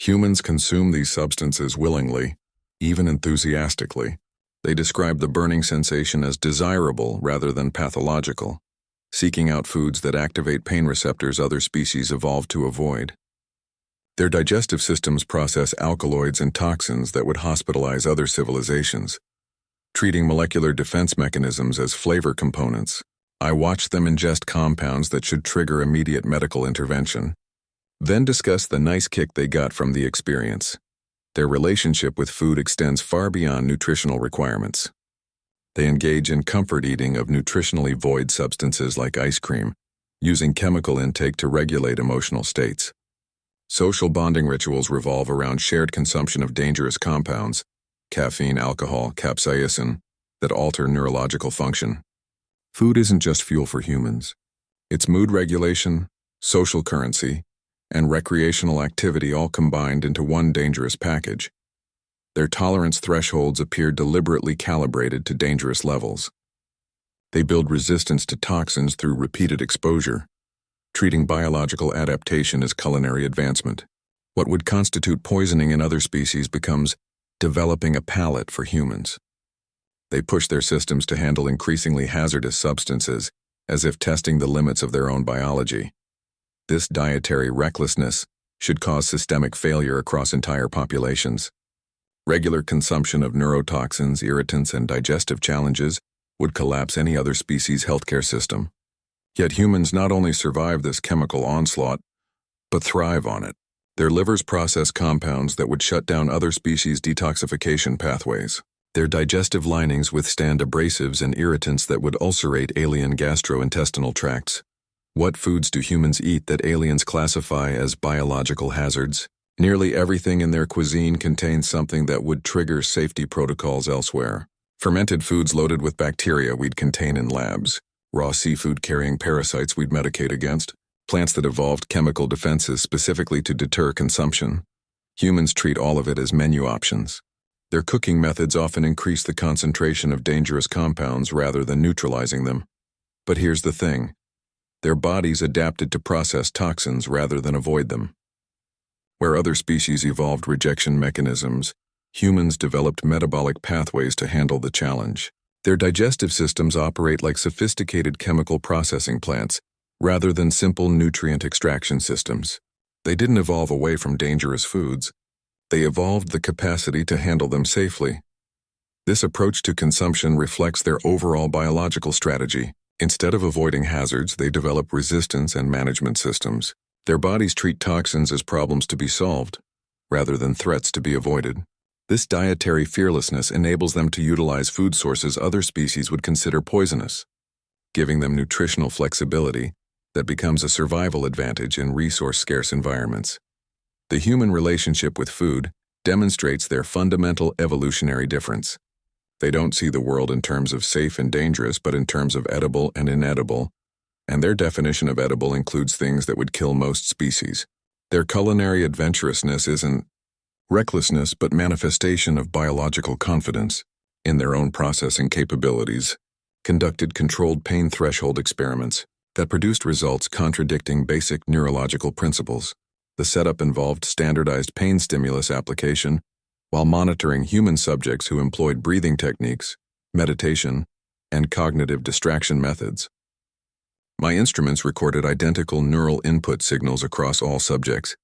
Humans consume these substances willingly, even enthusiastically. They describe the burning sensation as desirable rather than pathological, seeking out foods that activate pain receptors other species evolved to avoid. Their digestive systems process alkaloids and toxins that would hospitalize other civilizations, treating molecular defense mechanisms as flavor components. I watch them ingest compounds that should trigger immediate medical intervention, then discuss the nice kick they got from the experience. Their relationship with food extends far beyond nutritional requirements. They engage in comfort eating of nutritionally void substances like ice cream, using chemical intake to regulate emotional states. Social bonding rituals revolve around shared consumption of dangerous compounds, caffeine, alcohol, capsaicin, that alter neurological function. Food isn't just fuel for humans. It's mood regulation, social currency, and recreational activity all combined into one dangerous package. Their tolerance thresholds appear deliberately calibrated to dangerous levels. They build resistance to toxins through repeated exposure, treating biological adaptation as culinary advancement. What would constitute poisoning in other species becomes developing a palate for humans. They push their systems to handle increasingly hazardous substances, as if testing the limits of their own biology. This dietary recklessness should cause systemic failure across entire populations. Regular consumption of neurotoxins, irritants, and digestive challenges would collapse any other species' healthcare system. Yet humans not only survive this chemical onslaught, but thrive on it. Their livers process compounds that would shut down other species' detoxification pathways. Their digestive linings withstand abrasives and irritants that would ulcerate alien gastrointestinal tracts. What foods do humans eat that aliens classify as biological hazards? Nearly everything in their cuisine contains something that would trigger safety protocols elsewhere. Fermented foods loaded with bacteria we'd contain in labs. Raw seafood carrying parasites we'd medicate against. Plants that evolved chemical defenses specifically to deter consumption. Humans treat all of it as menu options. Their cooking methods often increase the concentration of dangerous compounds rather than neutralizing them. But here's the thing. Their bodies adapted to process toxins rather than avoid them. Where other species evolved rejection mechanisms, humans developed metabolic pathways to handle the challenge. Their digestive systems operate like sophisticated chemical processing plants, rather than simple nutrient extraction systems. They didn't evolve away from dangerous foods. They evolved the capacity to handle them safely. This approach to consumption reflects their overall biological strategy. Instead of avoiding hazards, they develop resistance and management systems. Their bodies treat toxins as problems to be solved, rather than threats to be avoided. This dietary fearlessness enables them to utilize food sources other species would consider poisonous, giving them nutritional flexibility that becomes a survival advantage in resource-scarce environments. The human relationship with food demonstrates their fundamental evolutionary difference. They don't see the world in terms of safe and dangerous, but in terms of edible and inedible, and their definition of edible includes things that would kill most species. Their culinary adventurousness isn't recklessness, but manifestation of biological confidence in their own processing capabilities. Conducted controlled pain threshold experiments that produced results contradicting basic neurological principles. The setup involved standardized pain stimulus application while monitoring human subjects who employed breathing techniques, meditation, and cognitive distraction methods. My instruments recorded identical neural input signals across all subjects,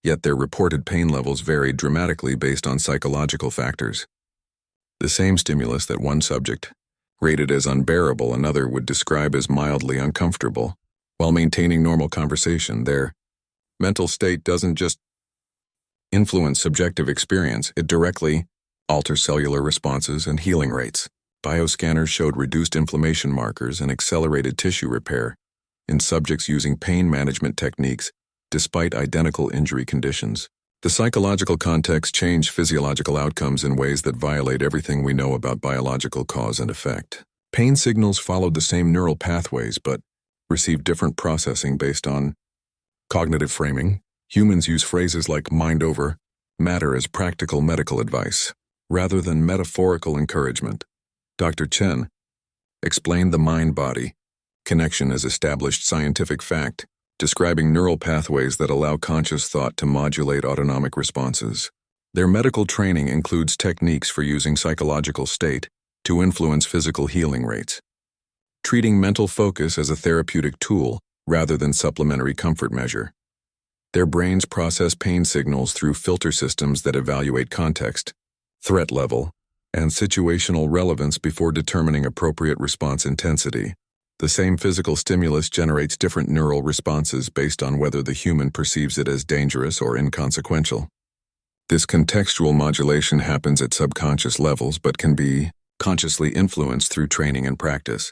yet their reported pain levels varied dramatically based on psychological factors. The same stimulus that one subject rated as unbearable another would describe as mildly uncomfortable. While maintaining normal conversation, their mental state doesn't just influence subjective experience, it directly alters cellular responses and healing rates. Bioscanners showed reduced inflammation markers and accelerated tissue repair in subjects using pain management techniques despite identical injury conditions. The psychological context changed physiological outcomes in ways that violate everything we know about biological cause and effect. Pain signals followed the same neural pathways but received different processing based on cognitive framing. Humans use phrases like mind over matter as practical medical advice, rather than metaphorical encouragement. Dr. Chen explained the mind-body connection as established scientific fact, describing neural pathways that allow conscious thought to modulate autonomic responses. Their medical training includes techniques for using psychological state to influence physical healing rates, treating mental focus as a therapeutic tool rather than supplementary comfort measure. Their brains process pain signals through filter systems that evaluate context, threat level, and situational relevance before determining appropriate response intensity. The same physical stimulus generates different neural responses based on whether the human perceives it as dangerous or inconsequential. This contextual modulation happens at subconscious levels but can be consciously influenced through training and practice.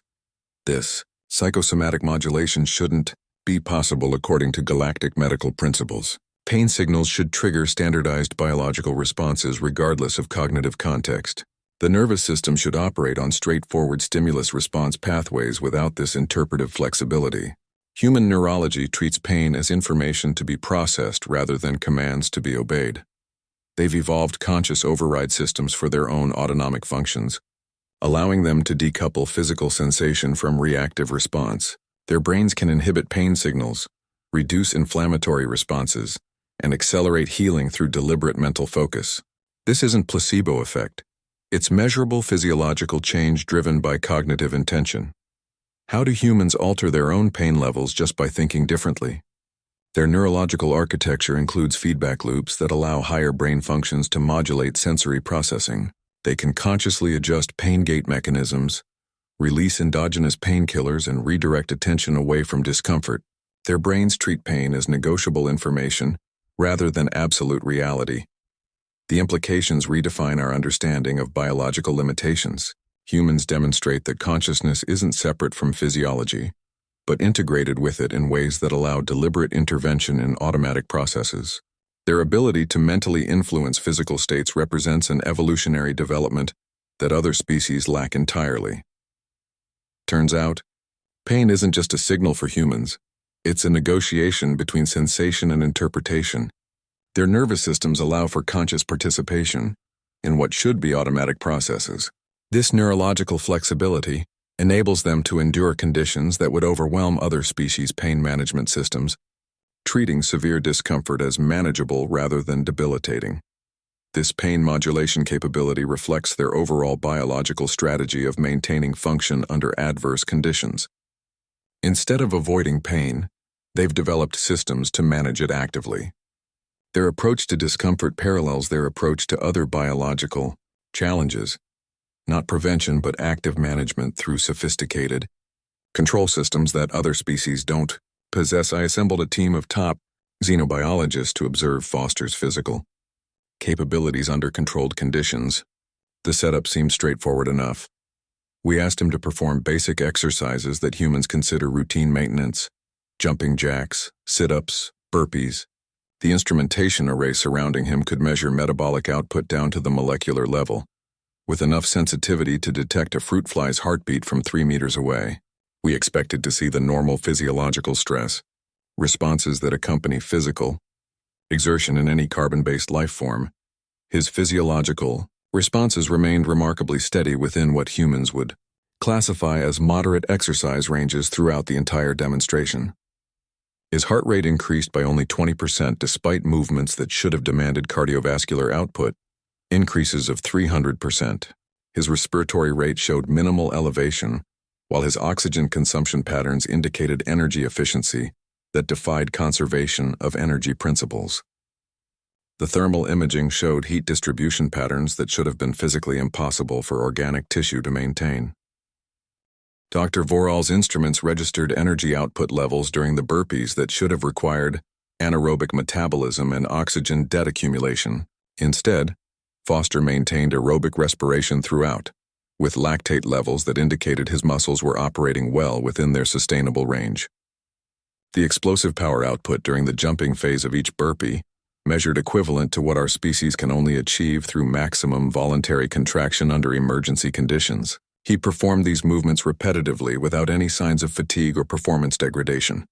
This psychosomatic modulation shouldn't be possible according to galactic medical principles. Pain signals should trigger standardized biological responses regardless of cognitive context. The nervous system should operate on straightforward stimulus-response pathways without this interpretive flexibility. Human neurology treats pain as information to be processed rather than commands to be obeyed. They've evolved conscious override systems for their own autonomic functions, allowing them to decouple physical sensation from reactive response. Their brains can inhibit pain signals, reduce inflammatory responses, and accelerate healing through deliberate mental focus. This isn't placebo effect. It's measurable physiological change driven by cognitive intention. How do humans alter their own pain levels just by thinking differently? Their neurological architecture includes feedback loops that allow higher brain functions to modulate sensory processing. They can consciously adjust pain gate mechanisms, release endogenous painkillers, and redirect attention away from discomfort. Their brains treat pain as negotiable information rather than absolute reality. The implications redefine our understanding of biological limitations. Humans demonstrate that consciousness isn't separate from physiology, but integrated with it in ways that allow deliberate intervention in automatic processes. Their ability to mentally influence physical states represents an evolutionary development that other species lack entirely. Turns out, pain isn't just a signal for humans. It's a negotiation between sensation and interpretation. Their nervous systems allow for conscious participation in what should be automatic processes. This neurological flexibility enables them to endure conditions that would overwhelm other species' pain management systems, treating severe discomfort as manageable rather than debilitating. This pain modulation capability reflects their overall biological strategy of maintaining function under adverse conditions. Instead of avoiding pain, they've developed systems to manage it actively. Their approach to discomfort parallels their approach to other biological challenges, not prevention but active management through sophisticated control systems that other species don't possess. I assembled a team of top xenobiologists to observe Foster's physical capabilities under controlled conditions. The setup seemed straightforward enough. We asked him to perform basic exercises that humans consider routine maintenance: jumping jacks, sit-ups, burpees. The instrumentation array surrounding him could measure metabolic output down to the molecular level, with enough sensitivity to detect a fruit fly's heartbeat from 3 meters away. We expected to see the normal physiological stress responses that accompany physical exertion in any carbon-based life form. His physiological responses remained remarkably steady within what humans would classify as moderate exercise ranges throughout the entire demonstration. His heart rate increased by only 20% despite movements that should have demanded cardiovascular output, increases of 300%. His respiratory rate showed minimal elevation, while his oxygen consumption patterns indicated energy efficiency that defied conservation of energy principles. The thermal imaging showed heat distribution patterns that should have been physically impossible for organic tissue to maintain. Dr. Voral's instruments registered energy output levels during the burpees that should have required anaerobic metabolism and oxygen debt accumulation. Instead, Foster maintained aerobic respiration throughout, with lactate levels that indicated his muscles were operating well within their sustainable range. The explosive power output during the jumping phase of each burpee measured equivalent to what our species can only achieve through maximum voluntary contraction under emergency conditions. He performed these movements repetitively without any signs of fatigue or performance degradation.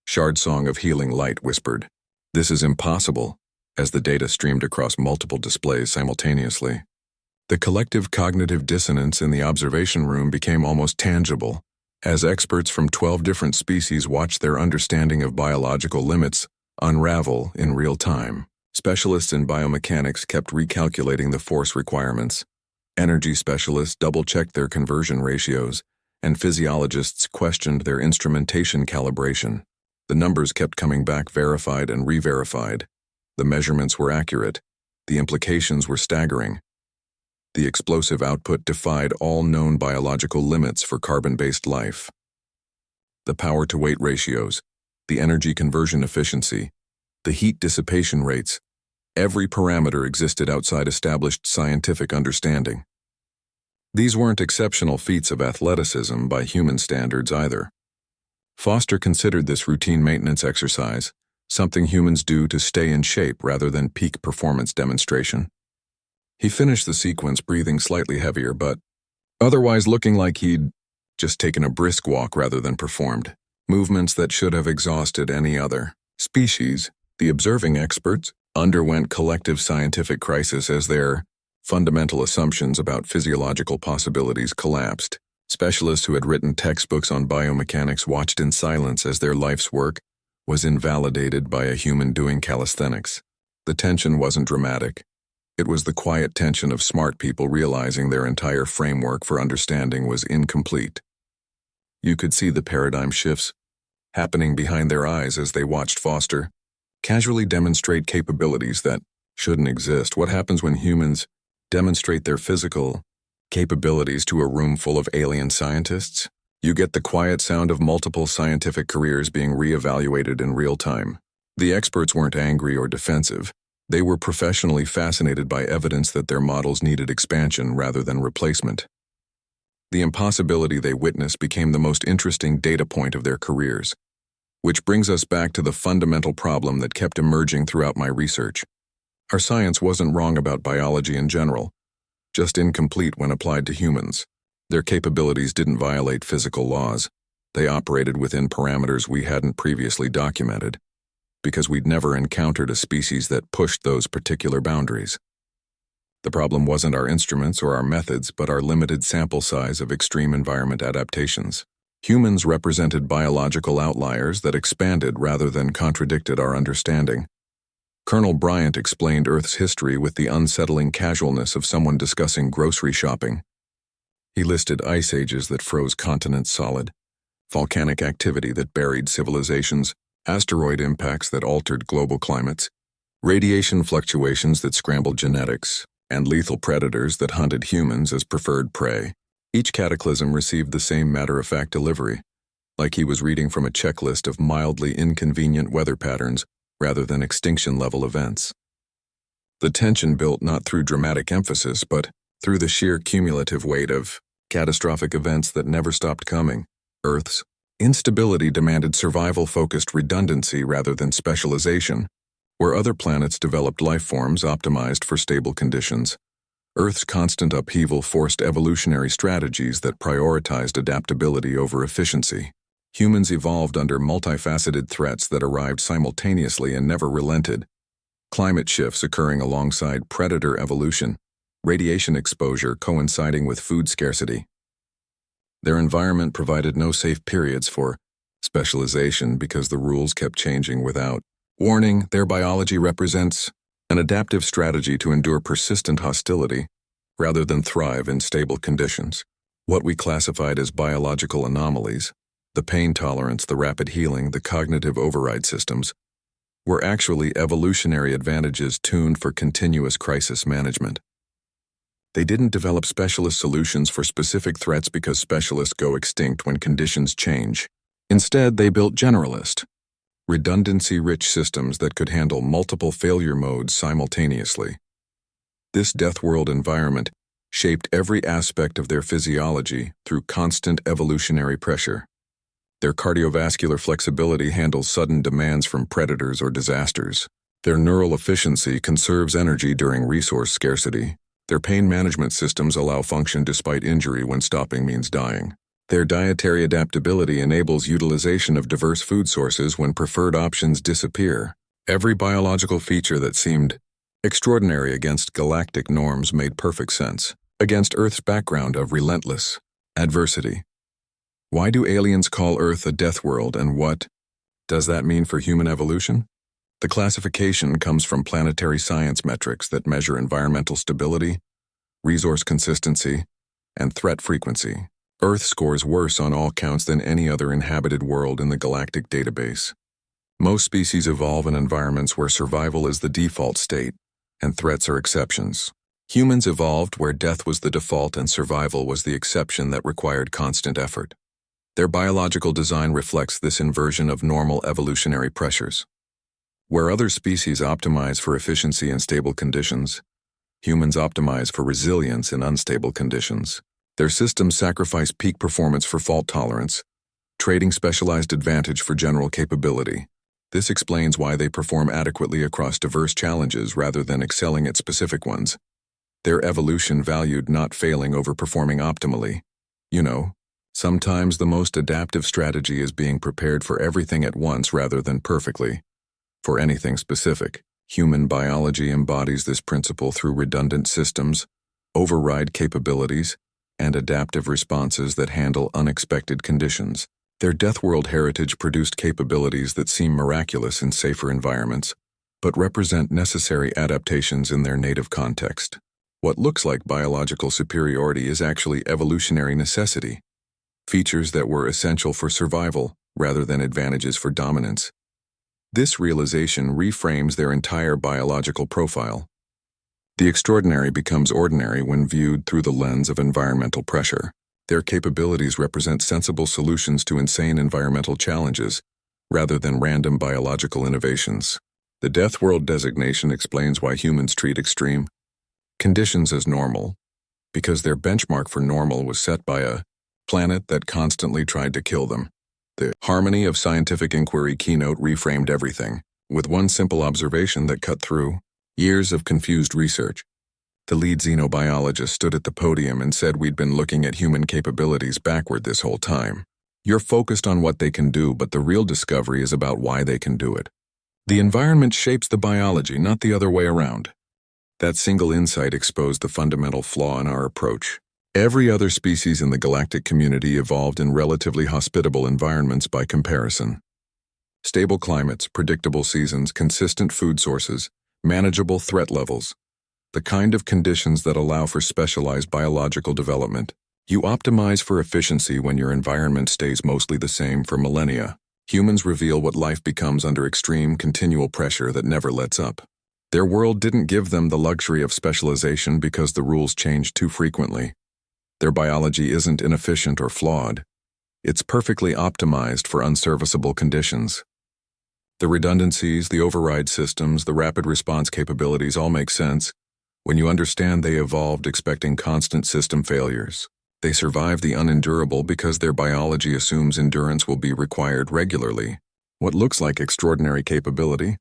Shard Song of Healing Light whispered, "This is impossible," as the data streamed across multiple displays simultaneously. The collective cognitive dissonance in the observation room became almost tangible. As experts from 12 different species watched their understanding of biological limits unravel in real time, specialists in biomechanics kept recalculating the force requirements. Energy specialists double-checked their conversion ratios, and physiologists questioned their instrumentation calibration. The numbers kept coming back verified and re-verified. The measurements were accurate. The implications were staggering. The explosive output defied all known biological limits for carbon-based life. The power-to-weight ratios, the energy conversion efficiency, the heat dissipation rates, every parameter existed outside established scientific understanding. These weren't exceptional feats of athleticism by human standards either. Foster considered this routine maintenance exercise something humans do to stay in shape rather than peak performance demonstration. He finished the sequence breathing slightly heavier, but otherwise looking like he'd just taken a brisk walk rather than performed. Movements that should have exhausted any other species. The observing experts underwent collective scientific crisis as their fundamental assumptions about physiological possibilities collapsed. Specialists who had written textbooks on biomechanics watched in silence as their life's work was invalidated by a human doing calisthenics. The tension wasn't dramatic. It was the quiet tension of smart people realizing their entire framework for understanding was incomplete. You could see the paradigm shifts happening behind their eyes as they watched Foster casually demonstrate capabilities that shouldn't exist. What happens when humans demonstrate their physical capabilities to a room full of alien scientists? You get the quiet sound of multiple scientific careers being re-evaluated in real time. The experts weren't angry or defensive. They were professionally fascinated by evidence that their models needed expansion rather than replacement. The impossibility they witnessed became the most interesting data point of their careers. Which brings us back to the fundamental problem that kept emerging throughout my research. Our science wasn't wrong about biology in general, just incomplete when applied to humans. Their capabilities didn't violate physical laws. They operated within parameters we hadn't previously documented, because we'd never encountered a species that pushed those particular boundaries. The problem wasn't our instruments or our methods, but our limited sample size of extreme environment adaptations. Humans represented biological outliers that expanded rather than contradicted our understanding. Colonel Bryant explained Earth's history with the unsettling casualness of someone discussing grocery shopping. He listed ice ages that froze continents solid, volcanic activity that buried civilizations, asteroid impacts that altered global climates, radiation fluctuations that scrambled genetics, and lethal predators that hunted humans as preferred prey. Each cataclysm received the same matter-of-fact delivery, like he was reading from a checklist of mildly inconvenient weather patterns rather than extinction-level events. The tension built not through dramatic emphasis, but through the sheer cumulative weight of catastrophic events that never stopped coming. Earth's instability demanded survival-focused redundancy rather than specialization, where other planets developed life forms optimized for stable conditions. Earth's constant upheaval forced evolutionary strategies that prioritized adaptability over efficiency. Humans evolved under multifaceted threats that arrived simultaneously and never relented. Climate shifts occurring alongside predator evolution, radiation exposure coinciding with food scarcity. Their environment provided no safe periods for specialization because the rules kept changing without warning. Their biology represents an adaptive strategy to endure persistent hostility rather than thrive in stable conditions. What we classified as biological anomalies, the pain tolerance, the rapid healing, the cognitive override systems, were actually evolutionary advantages tuned for continuous crisis management. They didn't develop specialist solutions for specific threats because specialists go extinct when conditions change. Instead, they built generalist, redundancy-rich systems that could handle multiple failure modes simultaneously. This death world environment shaped every aspect of their physiology through constant evolutionary pressure. Their cardiovascular flexibility handles sudden demands from predators or disasters. Their neural efficiency conserves energy during resource scarcity. Their pain management systems allow function despite injury when stopping means dying. Their dietary adaptability enables utilization of diverse food sources when preferred options disappear. Every biological feature that seemed extraordinary against galactic norms made perfect sense against Earth's background of relentless adversity. Why do aliens call Earth a death world, and what does that mean for human evolution? The classification comes from planetary science metrics that measure environmental stability, resource consistency, and threat frequency. Earth scores worse on all counts than any other inhabited world in the galactic database. Most species evolve in environments where survival is the default state, and threats are exceptions. Humans evolved where death was the default and survival was the exception that required constant effort. Their biological design reflects this inversion of normal evolutionary pressures. Where other species optimize for efficiency in stable conditions, humans optimize for resilience in unstable conditions. Their systems sacrifice peak performance for fault tolerance, trading specialized advantage for general capability. This explains why they perform adequately across diverse challenges rather than excelling at specific ones. Their evolution valued not failing over performing optimally. Sometimes the most adaptive strategy is being prepared for everything at once rather than perfectly for anything specific. Human biology embodies this principle through redundant systems, override capabilities, and adaptive responses that handle unexpected conditions. Their death world heritage produced capabilities that seem miraculous in safer environments, but represent necessary adaptations in their native context. What looks like biological superiority is actually evolutionary necessity. Features that were essential for survival rather than advantages for dominance. This realization reframes their entire biological profile. The extraordinary becomes ordinary when viewed through the lens of environmental pressure. Their capabilities represent sensible solutions to insane environmental challenges, rather than random biological innovations. The death world designation explains why humans treat extreme conditions as normal, because their benchmark for normal was set by a planet that constantly tried to kill them. The harmony of scientific inquiry keynote reframed everything, with one simple observation that cut through years of confused research. The lead xenobiologist stood at the podium and said we'd been looking at human capabilities backward this whole time. You're focused on what they can do, but the real discovery is about why they can do it. The environment shapes the biology, not the other way around. That single insight exposed the fundamental flaw in our approach. Every other species in the galactic community evolved in relatively hospitable environments by comparison. Stable climates, predictable seasons, consistent food sources, manageable threat levels. The kind of conditions that allow for specialized biological development. You optimize for efficiency when your environment stays mostly the same for millennia. Humans reveal what life becomes under extreme, continual pressure that never lets up. Their world didn't give them the luxury of specialization because the rules changed too frequently. Their biology isn't inefficient or flawed. It's perfectly optimized for unserviceable conditions. The redundancies, the override systems, the rapid response capabilities all make sense when you understand they evolved expecting constant system failures. They survive the unendurable because their biology assumes endurance will be required regularly. What looks like extraordinary capability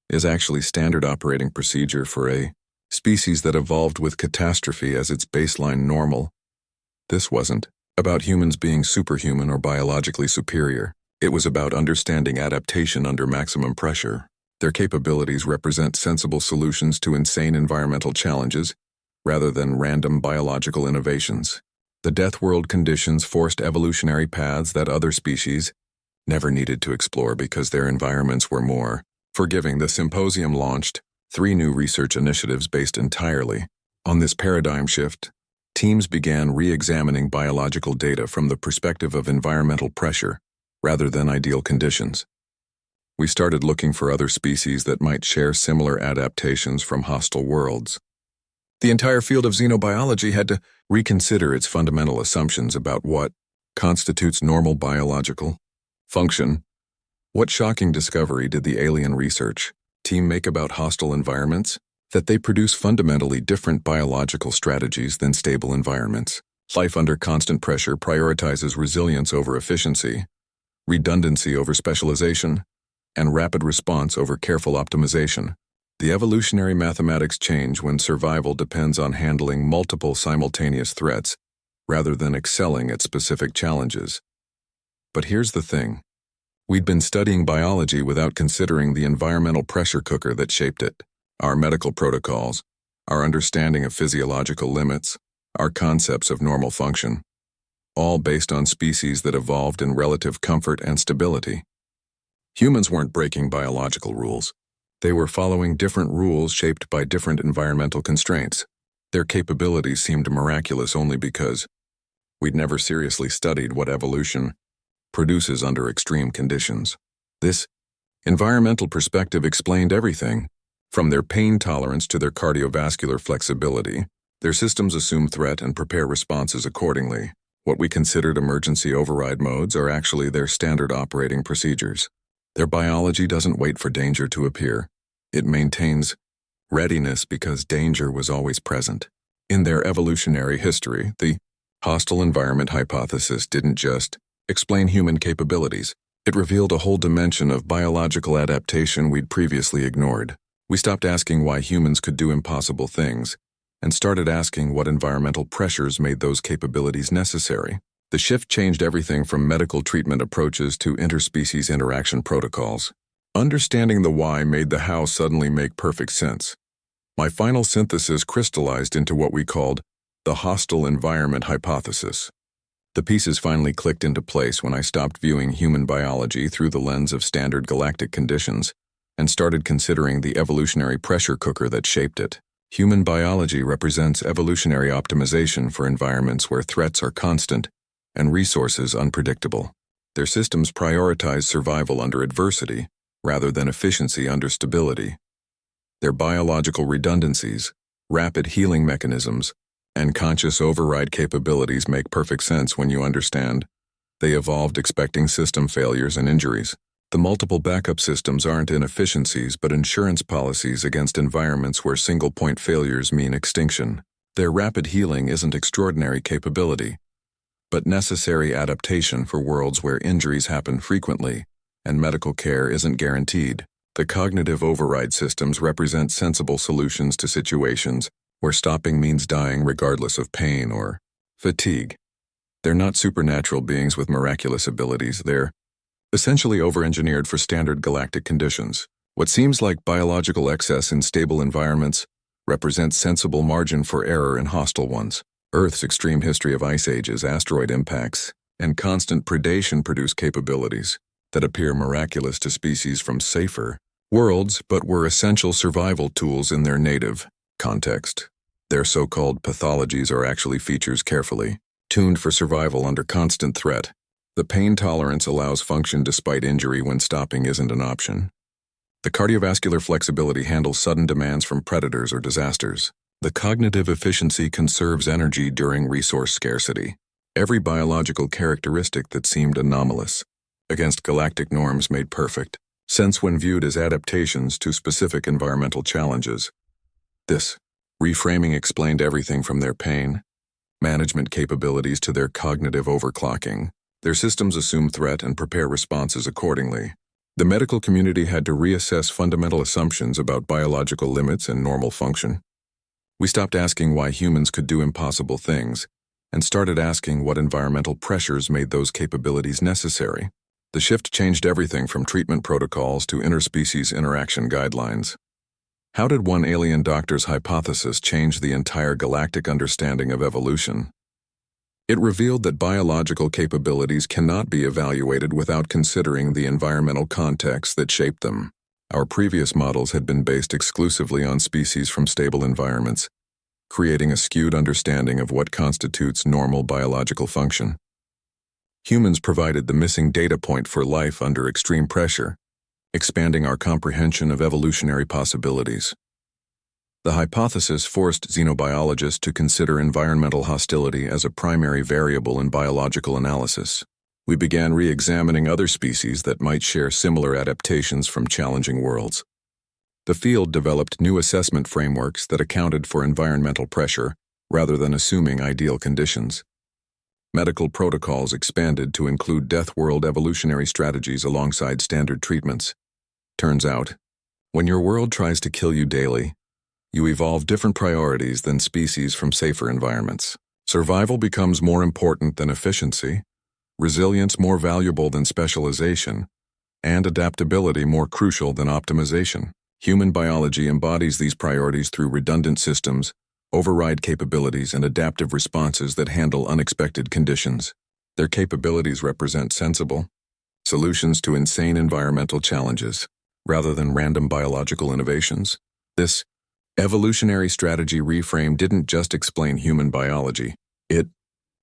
is actually standard operating procedure for a species that evolved with catastrophe as its baseline normal. This wasn't about humans being superhuman or biologically superior. It was about understanding adaptation under maximum pressure. Their capabilities represent sensible solutions to insane environmental challenges, rather than random biological innovations. The death world conditions forced evolutionary paths that other species never needed to explore because their environments were more forgiving. The symposium launched 3 new research initiatives based entirely on this paradigm shift. Teams began re-examining biological data from the perspective of environmental pressure rather than ideal conditions. We started looking for other species that might share similar adaptations from hostile worlds. The entire field of xenobiology had to reconsider its fundamental assumptions about what constitutes normal biological function. What shocking discovery did the alien research team make about hostile environments? That they produce fundamentally different biological strategies than stable environments. Life under constant pressure prioritizes resilience over efficiency, redundancy over specialization, and rapid response over careful optimization. The evolutionary mathematics change when survival depends on handling multiple simultaneous threats rather than excelling at specific challenges. But here's the thing. We'd been studying biology without considering the environmental pressure cooker that shaped it. Our medical protocols, our understanding of physiological limits, our concepts of normal function. all based on species that evolved in relative comfort and stability. Humans weren't breaking biological rules. They were following different rules shaped by different environmental constraints. Their capabilities seemed miraculous only because we'd never seriously studied what evolution produces under extreme conditions. This environmental perspective explained everything, from their pain tolerance to their cardiovascular flexibility. Their systems assume threat and prepare responses accordingly. What we considered emergency override modes are actually their standard operating procedures. Their biology doesn't wait for danger to appear. It maintains readiness because danger was always present. In their evolutionary history, the hostile environment hypothesis didn't just explain human capabilities. It revealed a whole dimension of biological adaptation we'd previously ignored. We stopped asking why humans could do impossible things and started asking what environmental pressures made those capabilities necessary. The shift changed everything from medical treatment approaches to interspecies interaction protocols. Understanding the why made the how suddenly make perfect sense. My final synthesis crystallized into what we called the hostile environment hypothesis. The pieces finally clicked into place when I stopped viewing human biology through the lens of standard galactic conditions and started considering the evolutionary pressure cooker that shaped it. Human biology represents evolutionary optimization for environments where threats are constant and resources unpredictable. Their systems prioritize survival under adversity rather than efficiency under stability. Their biological redundancies, rapid healing mechanisms, and conscious override capabilities make perfect sense when you understand they evolved expecting system failures and injuries. The multiple backup systems aren't inefficiencies but insurance policies against environments where single-point failures mean extinction. Their rapid healing isn't extraordinary capability, but necessary adaptation for worlds where injuries happen frequently and medical care isn't guaranteed. The cognitive override systems represent sensible solutions to situations where stopping means dying regardless of pain or fatigue. They're not supernatural beings with miraculous abilities. They're essentially over-engineered for standard galactic conditions. What seems like biological excess in stable environments represents sensible margin for error in hostile ones. Earth's extreme history of ice ages, asteroid impacts, and constant predation produce capabilities that appear miraculous to species from safer worlds but were essential survival tools in their native context. Their so-called pathologies are actually features carefully tuned for survival under constant threat. The pain tolerance allows function despite injury when stopping isn't an option. The cardiovascular flexibility handles sudden demands from predators or disasters. The cognitive efficiency conserves energy during resource scarcity. Every biological characteristic that seemed anomalous against galactic norms made perfect sense when viewed as adaptations to specific environmental challenges. This reframing explained everything from their pain management capabilities to their cognitive overclocking. Their systems assume threat and prepare responses accordingly. The medical community had to reassess fundamental assumptions about biological limits and normal function. We stopped asking why humans could do impossible things and started asking what environmental pressures made those capabilities necessary. The shift changed everything from treatment protocols to interspecies interaction guidelines. How did one alien doctor's hypothesis change the entire galactic understanding of evolution? It revealed that biological capabilities cannot be evaluated without considering the environmental context that shaped them. Our previous models had been based exclusively on species from stable environments, creating a skewed understanding of what constitutes normal biological function. Humans provided the missing data point for life under extreme pressure, expanding our comprehension of evolutionary possibilities. The hypothesis forced xenobiologists to consider environmental hostility as a primary variable in biological analysis. We began re-examining other species that might share similar adaptations from challenging worlds. The field developed new assessment frameworks that accounted for environmental pressure rather than assuming ideal conditions. Medical protocols expanded to include death world evolutionary strategies alongside standard treatments. Turns out, when your world tries to kill you daily, you evolve different priorities than species from safer environments. Survival becomes more important than efficiency, resilience more valuable than specialization, and adaptability more crucial than optimization. Human biology embodies these priorities through redundant systems, override capabilities, and adaptive responses that handle unexpected conditions. Their capabilities represent sensible solutions to insane environmental challenges, rather than random biological innovations. This evolutionary strategy reframe didn't just explain human biology, it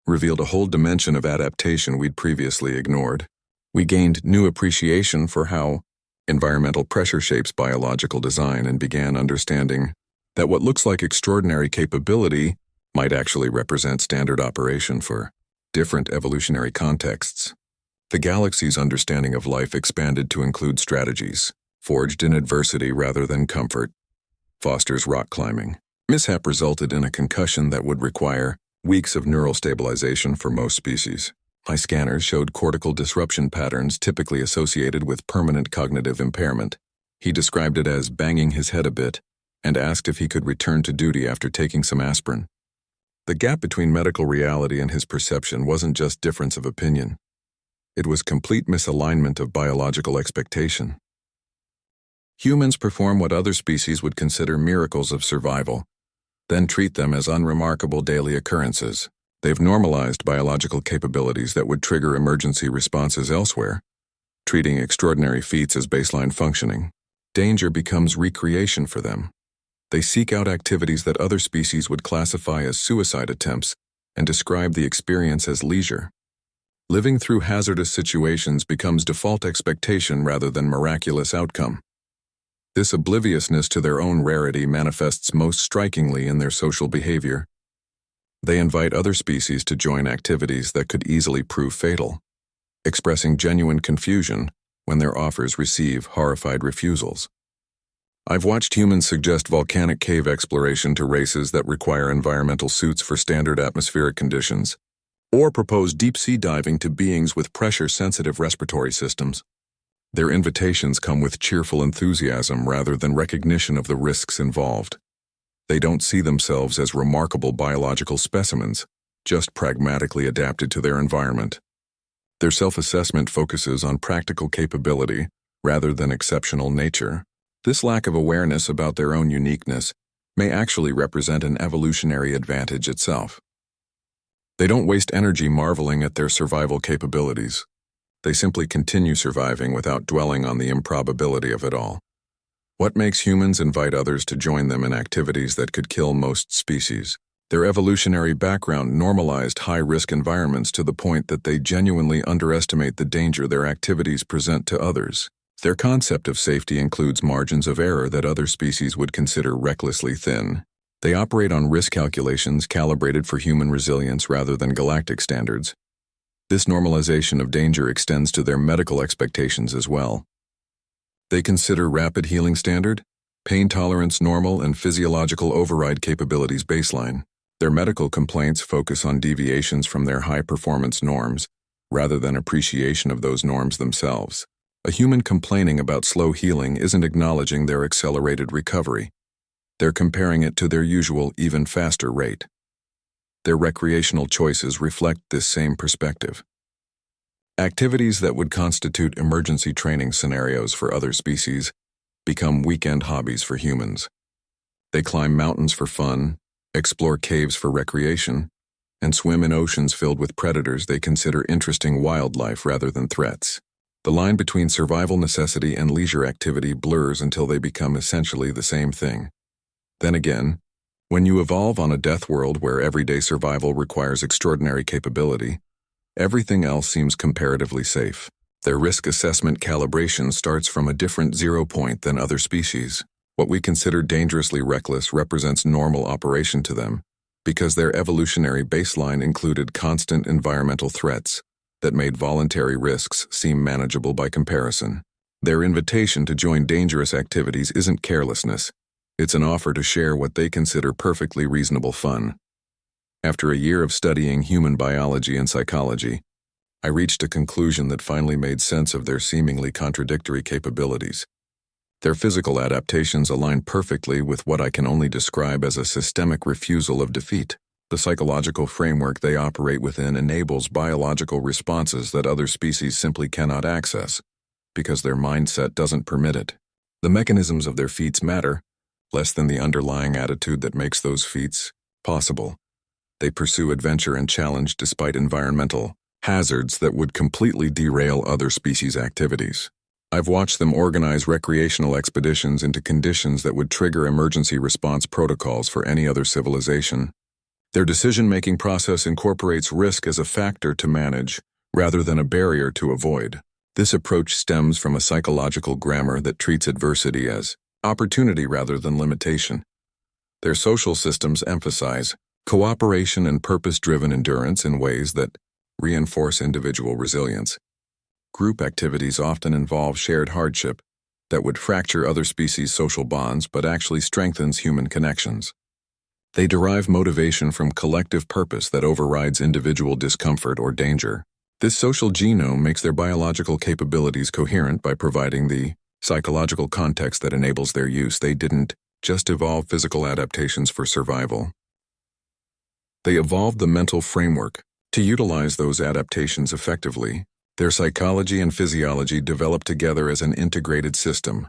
revealed a whole dimension of adaptation we'd previously ignored. We gained new appreciation for how environmental pressure shapes biological design and began understanding that what looks like extraordinary capability might actually represent standard operation for different evolutionary contexts. The galaxy's understanding of life expanded to include strategies forged in adversity rather than comfort. Foster's rock climbing mishap resulted in a concussion that would require weeks of neural stabilization for most species. My scanners showed cortical disruption patterns typically associated with permanent cognitive impairment. He described it as banging his head a bit and asked if he could return to duty after taking some aspirin. The gap between medical reality and his perception wasn't just difference of opinion. It was complete misalignment of biological expectation. Humans perform what other species would consider miracles of survival, then treat them as unremarkable daily occurrences. They've normalized biological capabilities that would trigger emergency responses elsewhere, treating extraordinary feats as baseline functioning. Danger becomes recreation for them. They seek out activities that other species would classify as suicide attempts and describe the experience as leisure. Living through hazardous situations becomes default expectation rather than miraculous outcome. This obliviousness to their own rarity manifests most strikingly in their social behavior. They invite other species to join activities that could easily prove fatal, expressing genuine confusion when their offers receive horrified refusals. I've watched humans suggest volcanic cave exploration to races that require environmental suits for standard atmospheric conditions, or propose deep-sea diving to beings with pressure-sensitive respiratory systems. Their invitations come with cheerful enthusiasm rather than recognition of the risks involved. They don't see themselves as remarkable biological specimens, just pragmatically adapted to their environment. Their self-assessment focuses on practical capability rather than exceptional nature. This lack of awareness about their own uniqueness may actually represent an evolutionary advantage itself. They don't waste energy marveling at their survival capabilities. They simply continue surviving without dwelling on the improbability of it all. What makes humans invite others to join them in activities that could kill most species? Their evolutionary background normalized high-risk environments to the point that they genuinely underestimate the danger their activities present to others. Their concept of safety includes margins of error that other species would consider recklessly thin. They operate on risk calculations calibrated for human resilience rather than galactic standards. This normalization of danger extends to their medical expectations as well. They consider rapid healing standard, pain tolerance normal, and physiological override capabilities baseline. Their medical complaints focus on deviations from their high-performance norms, rather than appreciation of those norms themselves. A human complaining about slow healing isn't acknowledging their accelerated recovery. They're comparing it to their usual, even faster rate. Their recreational choices reflect this same perspective. Activities that would constitute emergency training scenarios for other species become weekend hobbies for humans. They climb mountains for fun, explore caves for recreation, and swim in oceans filled with predators they consider interesting wildlife rather than threats. The line between survival necessity and leisure activity blurs until they become essentially the same thing. Then again, when you evolve on a death world where everyday survival requires extraordinary capability, everything else seems comparatively safe. Their risk assessment calibration starts from a different zero point than other species. What we consider dangerously reckless represents normal operation to them, because their evolutionary baseline included constant environmental threats that made voluntary risks seem manageable by comparison. Their invitation to join dangerous activities isn't carelessness. It's an offer to share what they consider perfectly reasonable fun. After a year of studying human biology and psychology, I reached a conclusion that finally made sense of their seemingly contradictory capabilities. Their physical adaptations align perfectly with what I can only describe as a systemic refusal of defeat. The psychological framework they operate within enables biological responses that other species simply cannot access, because their mindset doesn't permit it. The mechanisms of their feats matter, less than the underlying attitude that makes those feats possible. They pursue adventure and challenge despite environmental hazards that would completely derail other species' activities. I've watched them organize recreational expeditions into conditions that would trigger emergency response protocols for any other civilization. Their decision-making process incorporates risk as a factor to manage, rather than a barrier to avoid. This approach stems from a psychological grammar that treats adversity as opportunity rather than limitation. Their social systems emphasize cooperation and purpose-driven endurance in ways that reinforce individual resilience. Group activities often involve shared hardship that would fracture other species' social bonds but actually strengthens human connections. They derive motivation from collective purpose that overrides individual discomfort or danger. This social genome makes their biological capabilities coherent by providing the psychological context that enables their use. They didn't just evolve physical adaptations for survival. They evolved the mental framework to utilize those adaptations effectively. Their psychology and physiology developed together as an integrated system,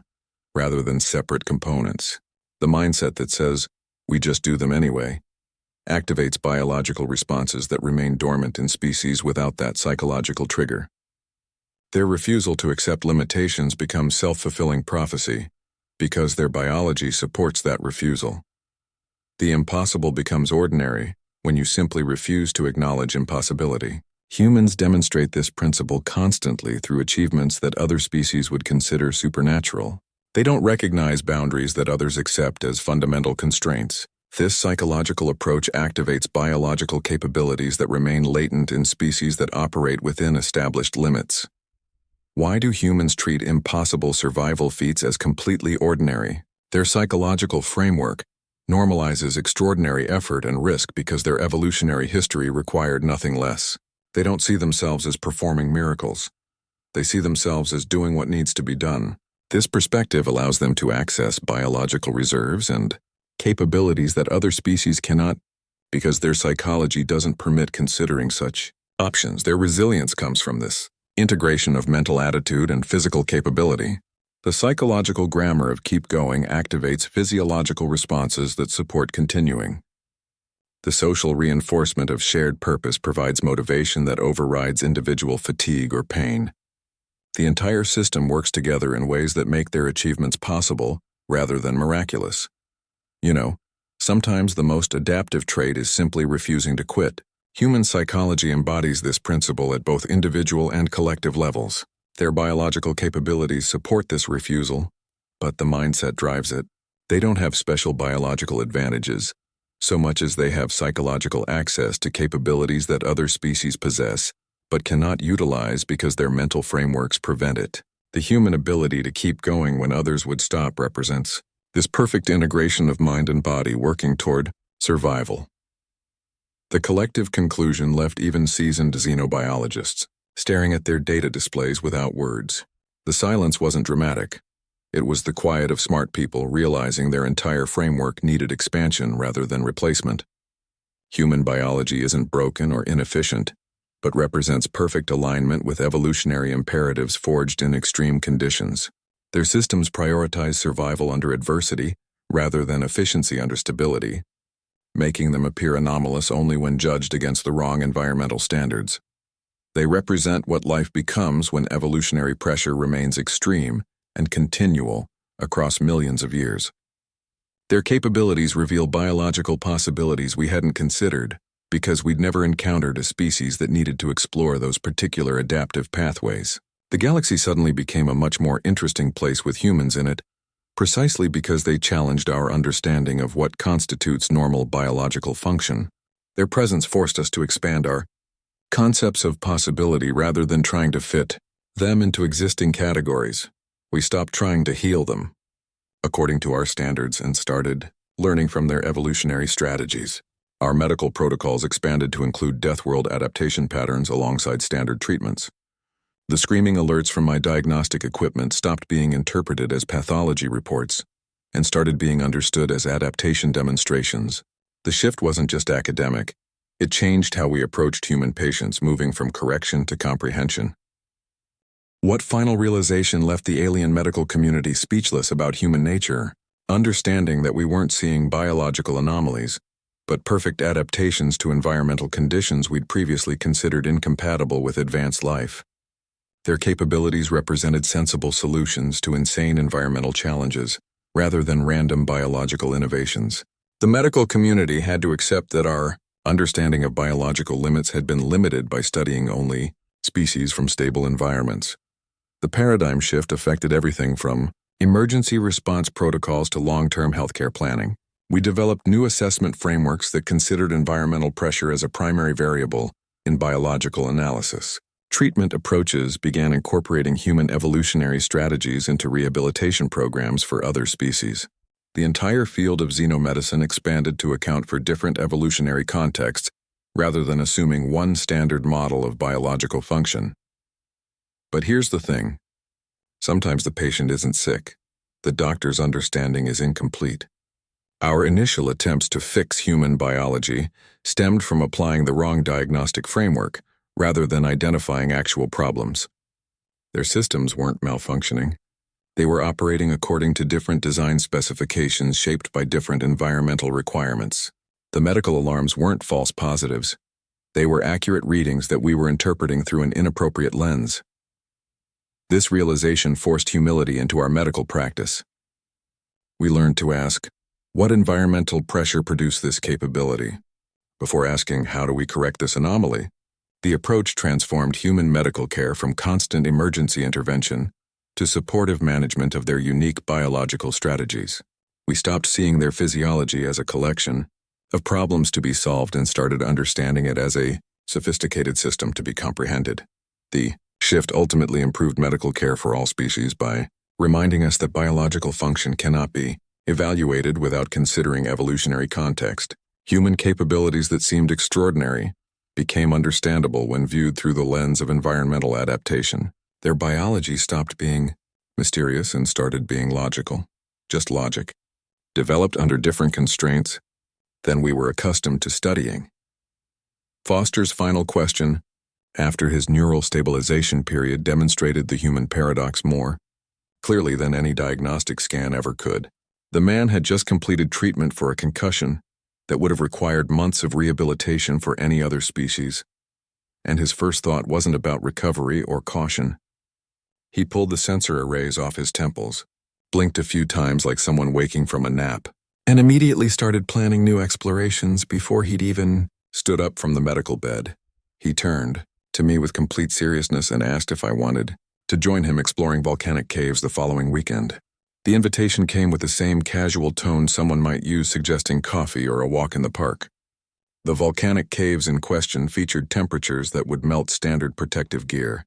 rather than separate components. The mindset that says, "We just do them anyway," activates biological responses that remain dormant in species without that psychological trigger. Their refusal to accept limitations becomes self-fulfilling prophecy, because their biology supports that refusal. The impossible becomes ordinary when you simply refuse to acknowledge impossibility. Humans demonstrate this principle constantly through achievements that other species would consider supernatural. They don't recognize boundaries that others accept as fundamental constraints. This psychological approach activates biological capabilities that remain latent in species that operate within established limits. Why do humans treat impossible survival feats as completely ordinary? Their psychological framework normalizes extraordinary effort and risk because their evolutionary history required nothing less. They don't see themselves as performing miracles. They see themselves as doing what needs to be done. This perspective allows them to access biological reserves and capabilities that other species cannot, because their psychology doesn't permit considering such options. Their resilience comes from this integration of mental attitude and physical capability. The psychological grammar of keep going activates physiological responses that support continuing. The social reinforcement of shared purpose provides motivation that overrides individual fatigue or pain. The entire system works together in ways that make their achievements possible rather than miraculous. Sometimes the most adaptive trait is simply refusing to quit. Human psychology embodies this principle at both individual and collective levels. Their biological capabilities support this refusal, but the mindset drives it. They don't have special biological advantages, so much as they have psychological access to capabilities that other species possess, but cannot utilize because their mental frameworks prevent it. The human ability to keep going when others would stop represents this perfect integration of mind and body working toward survival. The collective conclusion left even seasoned xenobiologists staring at their data displays without words. The silence wasn't dramatic. It was the quiet of smart people realizing their entire framework needed expansion rather than replacement. Human biology isn't broken or inefficient, but represents perfect alignment with evolutionary imperatives forged in extreme conditions. Their systems prioritize survival under adversity rather than efficiency under stability, making them appear anomalous only when judged against the wrong environmental standards. They represent what life becomes when evolutionary pressure remains extreme and continual across millions of years. Their capabilities reveal biological possibilities we hadn't considered because we'd never encountered a species that needed to explore those particular adaptive pathways. The galaxy suddenly became a much more interesting place with humans in it, precisely because they challenged our understanding of what constitutes normal biological function. Their presence forced us to expand our concepts of possibility rather than trying to fit them into existing categories. We stopped trying to heal them according to our standards and started learning from their evolutionary strategies. Our medical protocols expanded to include death world adaptation patterns alongside standard treatments. The screaming alerts from my diagnostic equipment stopped being interpreted as pathology reports and started being understood as adaptation demonstrations. The shift wasn't just academic. It changed how we approached human patients, moving from correction to comprehension. What final realization left the alien medical community speechless about human nature? Understanding that we weren't seeing biological anomalies, but perfect adaptations to environmental conditions we'd previously considered incompatible with advanced life. Their capabilities represented sensible solutions to insane environmental challenges, rather than random biological innovations. The medical community had to accept that our understanding of biological limits had been limited by studying only species from stable environments. The paradigm shift affected everything from emergency response protocols to long-term healthcare planning. We developed new assessment frameworks that considered environmental pressure as a primary variable in biological analysis. Treatment approaches began incorporating human evolutionary strategies into rehabilitation programs for other species. The entire field of xenomedicine expanded to account for different evolutionary contexts rather than assuming one standard model of biological function. But here's the thing. Sometimes the patient isn't sick. The doctor's understanding is incomplete. Our initial attempts to fix human biology stemmed from applying the wrong diagnostic framework rather than identifying actual problems. Their systems weren't malfunctioning. They were operating according to different design specifications shaped by different environmental requirements. The medical alarms weren't false positives. They were accurate readings that we were interpreting through an inappropriate lens. This realization forced humility into our medical practice. We learned to ask, what environmental pressure produced this capability? Before asking, how do we correct this anomaly? The approach transformed human medical care from constant emergency intervention to supportive management of their unique biological strategies. We stopped seeing their physiology as a collection of problems to be solved and started understanding it as a sophisticated system to be comprehended. The shift ultimately improved medical care for all species by reminding us that biological function cannot be evaluated without considering evolutionary context. Human capabilities that seemed extraordinary became understandable when viewed through the lens of environmental adaptation. Their biology stopped being mysterious and started being logical. Just logic, developed under different constraints than we were accustomed to studying. Foster's final question, after his neural stabilization period, demonstrated the human paradox more clearly than any diagnostic scan ever could. The man had just completed treatment for a concussion that would have required months of rehabilitation for any other species, and his first thought wasn't about recovery or caution. He pulled the sensor arrays off his temples, blinked a few times like someone waking from a nap, and immediately started planning new explorations before he'd even stood up from the medical bed. He turned to me with complete seriousness and asked if I wanted to join him exploring volcanic caves the following weekend. The invitation came with the same casual tone someone might use suggesting coffee or a walk in the park. The volcanic caves in question featured temperatures that would melt standard protective gear,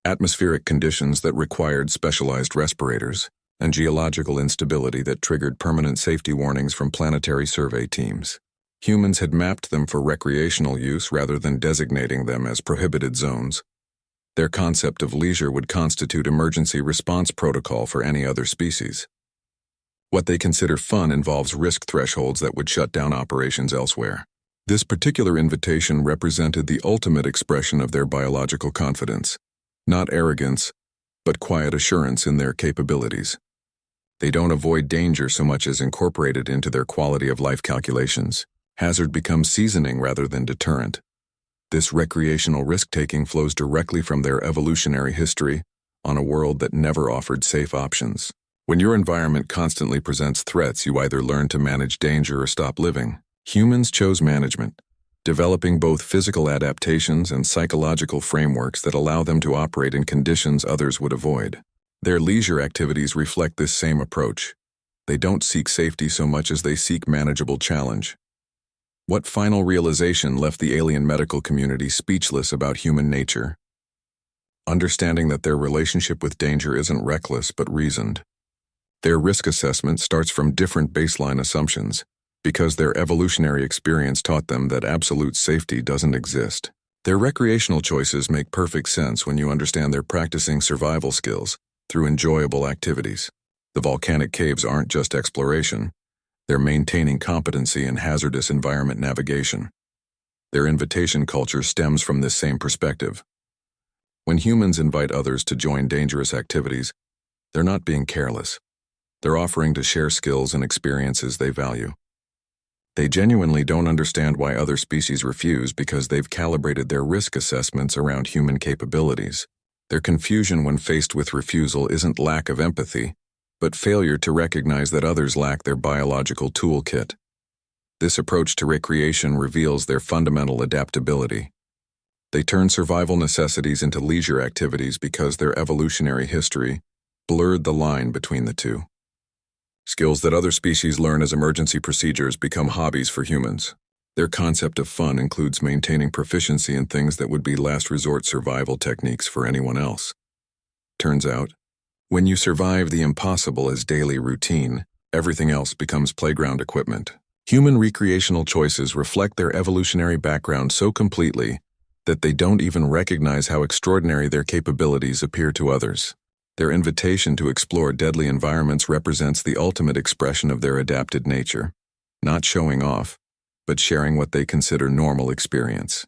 atmospheric conditions that required specialized respirators, and geological instability that triggered permanent safety warnings from planetary survey teams. Humans had mapped them for recreational use rather than designating them as prohibited zones. Their concept of leisure would constitute emergency response protocol for any other species. What they consider fun involves risk thresholds that would shut down operations elsewhere. This particular invitation represented the ultimate expression of their biological confidence. Not arrogance, but quiet assurance in their capabilities. They don't avoid danger so much as incorporate it into their quality of life calculations. Hazard becomes seasoning rather than deterrent. This recreational risk-taking flows directly from their evolutionary history on a world that never offered safe options. When your environment constantly presents threats, you either learn to manage danger or stop living. Humans chose management, developing both physical adaptations and psychological frameworks that allow them to operate in conditions others would avoid. Their leisure activities reflect this same approach. They don't seek safety so much as they seek manageable challenge. What final realization left the alien medical community speechless about human nature? Understanding that their relationship with danger isn't reckless but reasoned. Their risk assessment starts from different baseline assumptions, because their evolutionary experience taught them that absolute safety doesn't exist. Their recreational choices make perfect sense when you understand they're practicing survival skills through enjoyable activities. The volcanic caves aren't just exploration. They're maintaining competency in hazardous environment navigation. Their invitation culture stems from this same perspective. When humans invite others to join dangerous activities, they're not being careless. They're offering to share skills and experiences they value. They genuinely don't understand why other species refuse because they've calibrated their risk assessments around human capabilities. Their confusion when faced with refusal isn't lack of empathy, but failure to recognize that others lack their biological toolkit. This approach to recreation reveals their fundamental adaptability. They turn survival necessities into leisure activities because their evolutionary history blurred the line between the two. Skills that other species learn as emergency procedures become hobbies for humans. Their concept of fun includes maintaining proficiency in things that would be last resort survival techniques for anyone else. Turns out, when you survive the impossible as daily routine, everything else becomes playground equipment. Human recreational choices reflect their evolutionary background so completely that they don't even recognize how extraordinary their capabilities appear to others. Their invitation to explore deadly environments represents the ultimate expression of their adapted nature, not showing off, but sharing what they consider normal experience.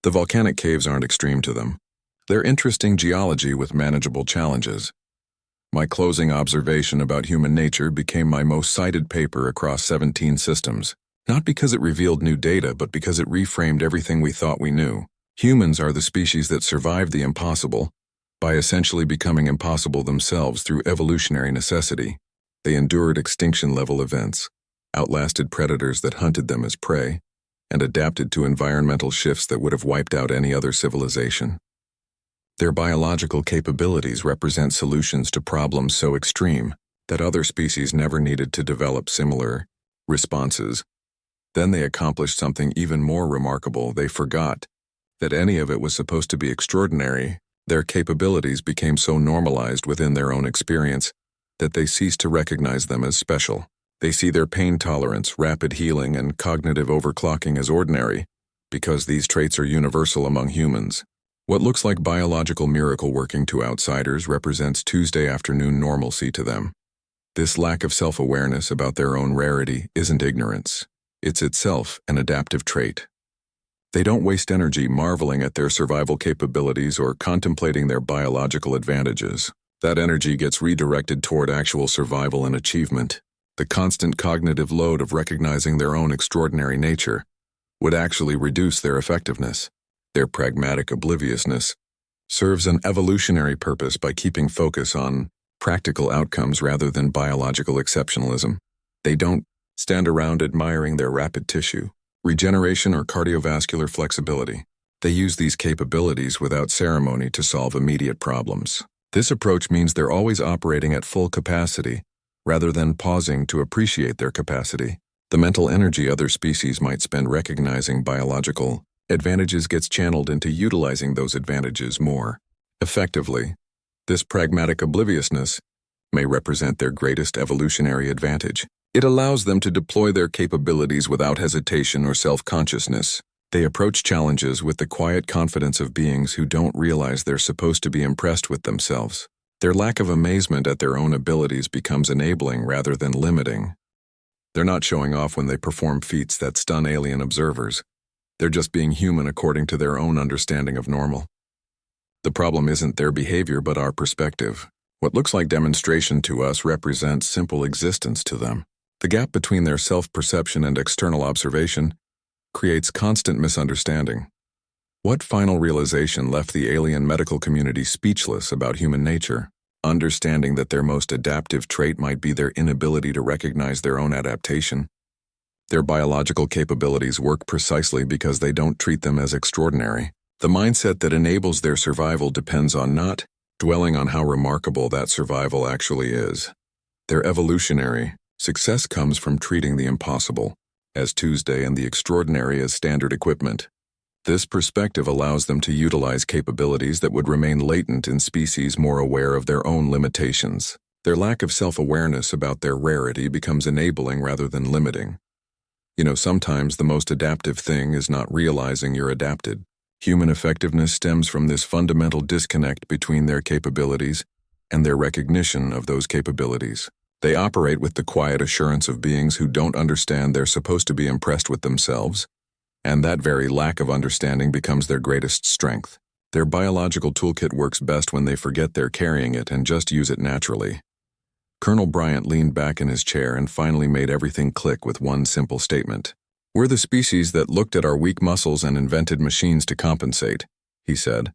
The volcanic caves aren't extreme to them. They're interesting geology with manageable challenges. My closing observation about human nature became my most cited paper across 17 systems, not because it revealed new data, but because it reframed everything we thought we knew. Humans are the species that survived the impossible by essentially becoming impossible themselves through evolutionary necessity. They endured extinction-level events, outlasted predators that hunted them as prey, and adapted to environmental shifts that would have wiped out any other civilization. Their biological capabilities represent solutions to problems so extreme that other species never needed to develop similar responses. Then they accomplished something even more remarkable. They forgot that any of it was supposed to be extraordinary. Their capabilities became so normalized within their own experience that they ceased to recognize them as special. They see their pain tolerance, rapid healing, and cognitive overclocking as ordinary because these traits are universal among humans. What looks like biological miracle working to outsiders represents Tuesday afternoon normalcy to them. This lack of self-awareness about their own rarity isn't ignorance. It's itself an adaptive trait. They don't waste energy marveling at their survival capabilities or contemplating their biological advantages. That energy gets redirected toward actual survival and achievement. The constant cognitive load of recognizing their own extraordinary nature would actually reduce their effectiveness. Their pragmatic obliviousness serves an evolutionary purpose by keeping focus on practical outcomes rather than biological exceptionalism. They don't stand around admiring their rapid tissue, regeneration, or cardiovascular flexibility. They use these capabilities without ceremony to solve immediate problems. This approach means they're always operating at full capacity, rather than pausing to appreciate their capacity. The mental energy other species might spend recognizing biological advantages gets channeled into utilizing those advantages more effectively. This pragmatic obliviousness may represent their greatest evolutionary advantage. It allows them to deploy their capabilities without hesitation or self-consciousness. They approach challenges with the quiet confidence of beings who don't realize they're supposed to be impressed with themselves. Their lack of amazement at their own abilities becomes enabling rather than limiting. They're not showing off when they perform feats that stun alien observers. They're just being human according to their own understanding of normal. The problem isn't their behavior but our perspective. What looks like demonstration to us represents simple existence to them. The gap between their self-perception and external observation creates constant misunderstanding. What final realization left the alien medical community speechless about human nature? Understanding that their most adaptive trait might be their inability to recognize their own adaptation. Their biological capabilities work precisely because they don't treat them as extraordinary. The mindset that enables their survival depends on not dwelling on how remarkable that survival actually is. Their evolutionary success comes from treating the impossible as Tuesday and the extraordinary as standard equipment. This perspective allows them to utilize capabilities that would remain latent in species more aware of their own limitations. Their lack of self-awareness about their rarity becomes enabling rather than limiting. Sometimes the most adaptive thing is not realizing you're adapted. Human effectiveness stems from this fundamental disconnect between their capabilities and their recognition of those capabilities. They operate with the quiet assurance of beings who don't understand they're supposed to be impressed with themselves, and that very lack of understanding becomes their greatest strength. Their biological toolkit works best when they forget they're carrying it and just use it naturally. Colonel Bryant leaned back in his chair and finally made everything click with one simple statement. "We're the species that looked at our weak muscles and invented machines to compensate," he said,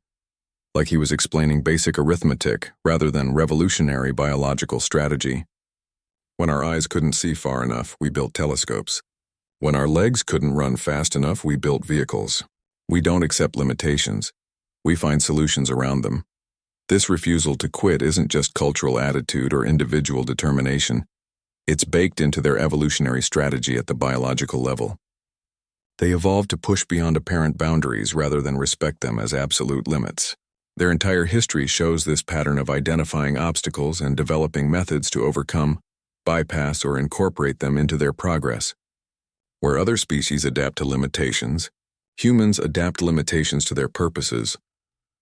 like he was explaining basic arithmetic rather than revolutionary biological strategy. "When our eyes couldn't see far enough, we built telescopes. When our legs couldn't run fast enough, we built vehicles. We don't accept limitations. We find solutions around them." This refusal to quit isn't just cultural attitude or individual determination. It's baked into their evolutionary strategy at the biological level. They evolved to push beyond apparent boundaries rather than respect them as absolute limits. Their entire history shows this pattern of identifying obstacles and developing methods to overcome, bypass, or incorporate them into their progress. Where other species adapt to limitations, humans adapt limitations to their purposes.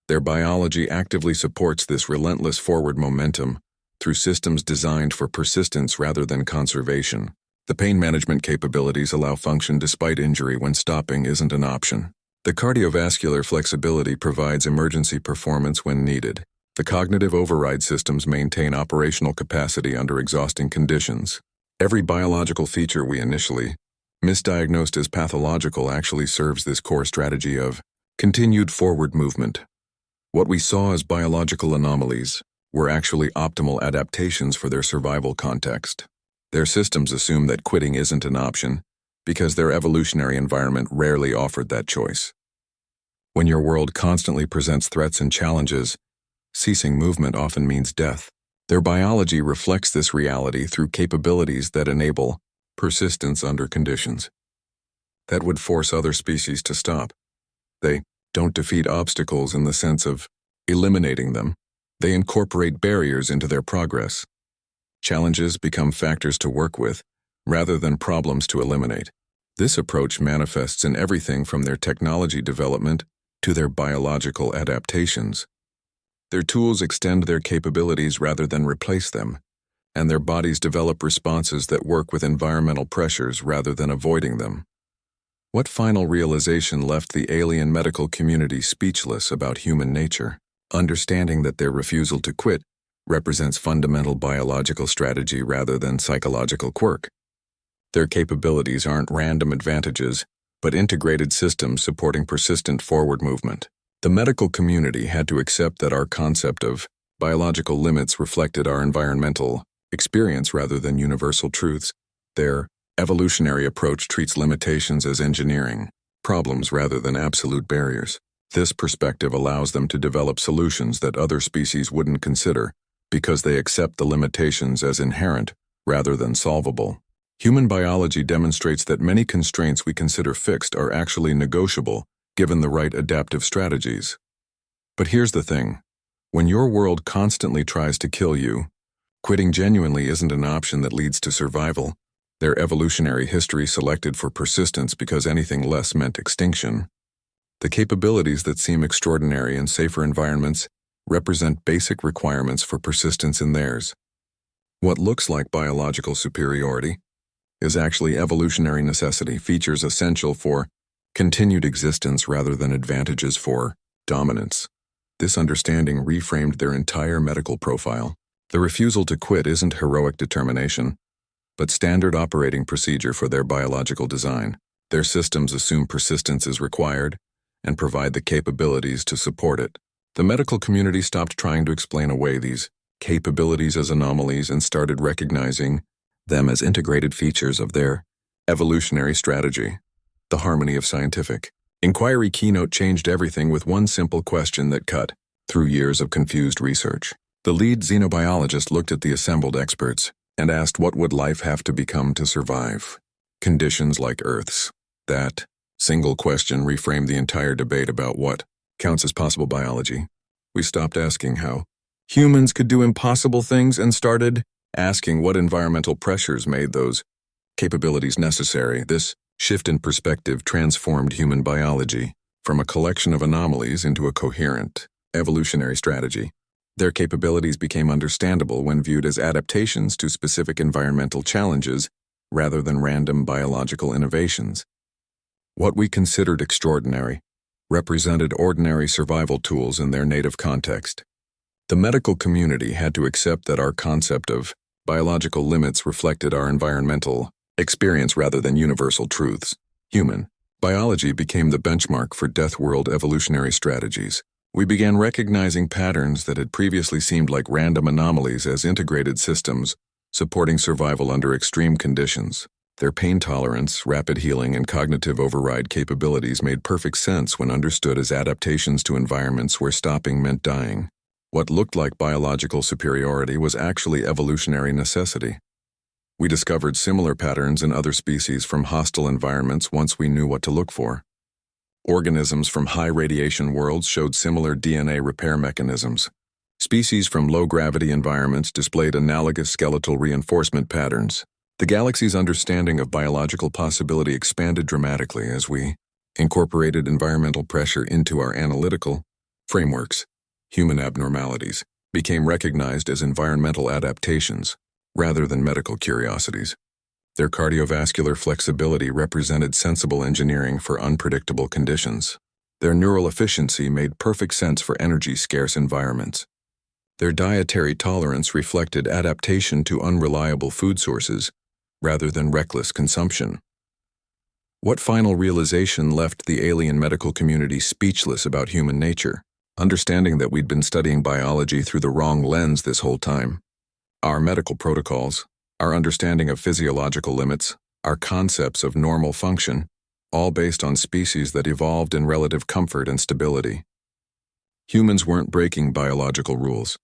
Their biology actively supports this relentless forward momentum through systems designed for persistence rather than conservation. The pain management capabilities allow function despite injury when stopping isn't an option. The cardiovascular flexibility provides emergency performance when needed. The cognitive override systems maintain operational capacity under exhausting conditions. Every biological feature we initially misdiagnosed as pathological actually serves this core strategy of continued forward movement. What we saw as biological anomalies were actually optimal adaptations for their survival context. Their systems assume that quitting isn't an option because their evolutionary environment rarely offered that choice. When your world constantly presents threats and challenges, ceasing movement often means death. Their biology reflects this reality through capabilities that enable persistence under conditions that would force other species to stop. They don't defeat obstacles in the sense of eliminating them. They incorporate barriers into their progress. Challenges become factors to work with, rather than problems to eliminate. This approach manifests in everything from their technology development to their biological adaptations. Their tools extend their capabilities rather than replace them, and their bodies develop responses that work with environmental pressures rather than avoiding them. What final realization left the alien medical community speechless about human nature? Understanding that their refusal to quit represents fundamental biological strategy rather than psychological quirk. Their capabilities aren't random advantages, but integrated systems supporting persistent forward movement. The medical community had to accept that our concept of biological limits reflected our environmental experience rather than universal truths. Their evolutionary approach treats limitations as engineering problems rather than absolute barriers. This perspective allows them to develop solutions that other species wouldn't consider because they accept the limitations as inherent rather than solvable. Human biology demonstrates that many constraints we consider fixed are actually negotiable given the right adaptive strategies. But here's the thing. When your world constantly tries to kill you, quitting genuinely isn't an option that leads to survival. Their evolutionary history selected for persistence because anything less meant extinction. The capabilities that seem extraordinary in safer environments represent basic requirements for persistence in theirs. What looks like biological superiority is actually evolutionary necessity, features essential for continued existence rather than advantages for dominance. This understanding reframed their entire medical profile. The refusal to quit isn't heroic determination, but standard operating procedure for their biological design. Their systems assume persistence is required and provide the capabilities to support it. The medical community stopped trying to explain away these capabilities as anomalies and started recognizing them as integrated features of their evolutionary strategy. The harmony of scientific inquiry keynote changed everything with one simple question that cut through years of confused research. The lead xenobiologist looked at the assembled experts and asked, what would life have to become to survive conditions like Earth's? That single question reframed the entire debate about what counts as possible biology. We stopped asking how humans could do impossible things and started asking what environmental pressures made those capabilities necessary. This shift in perspective transformed human biology from a collection of anomalies into a coherent evolutionary strategy. Their capabilities became understandable when viewed as adaptations to specific environmental challenges rather than random biological innovations. What we considered extraordinary represented ordinary survival tools in their native context. The medical community had to accept that our concept of Biological limits reflected our environmental experience rather than universal truths. Human biology became the benchmark for death world evolutionary strategies. We began recognizing patterns that had previously seemed like random anomalies as integrated systems supporting survival under extreme conditions. Their pain tolerance, rapid healing, and cognitive override capabilities made perfect sense when understood as adaptations to environments where stopping meant dying. What looked like biological superiority was actually evolutionary necessity. We discovered similar patterns in other species from hostile environments once we knew what to look for. Organisms from high-radiation worlds showed similar DNA repair mechanisms. Species from low-gravity environments displayed analogous skeletal reinforcement patterns. The galaxy's understanding of biological possibility expanded dramatically as we incorporated environmental pressure into our analytical frameworks. Human abnormalities became recognized as environmental adaptations rather than medical curiosities. Their cardiovascular flexibility represented sensible engineering for unpredictable conditions. Their neural efficiency made perfect sense for energy-scarce environments. Their dietary tolerance reflected adaptation to unreliable food sources rather than reckless consumption. What final realization left the alien medical community speechless about human nature? Understanding that we'd been studying biology through the wrong lens this whole time. Our medical protocols, our understanding of physiological limits, our concepts of normal function, all based on species that evolved in relative comfort and stability. Humans weren't breaking biological rules.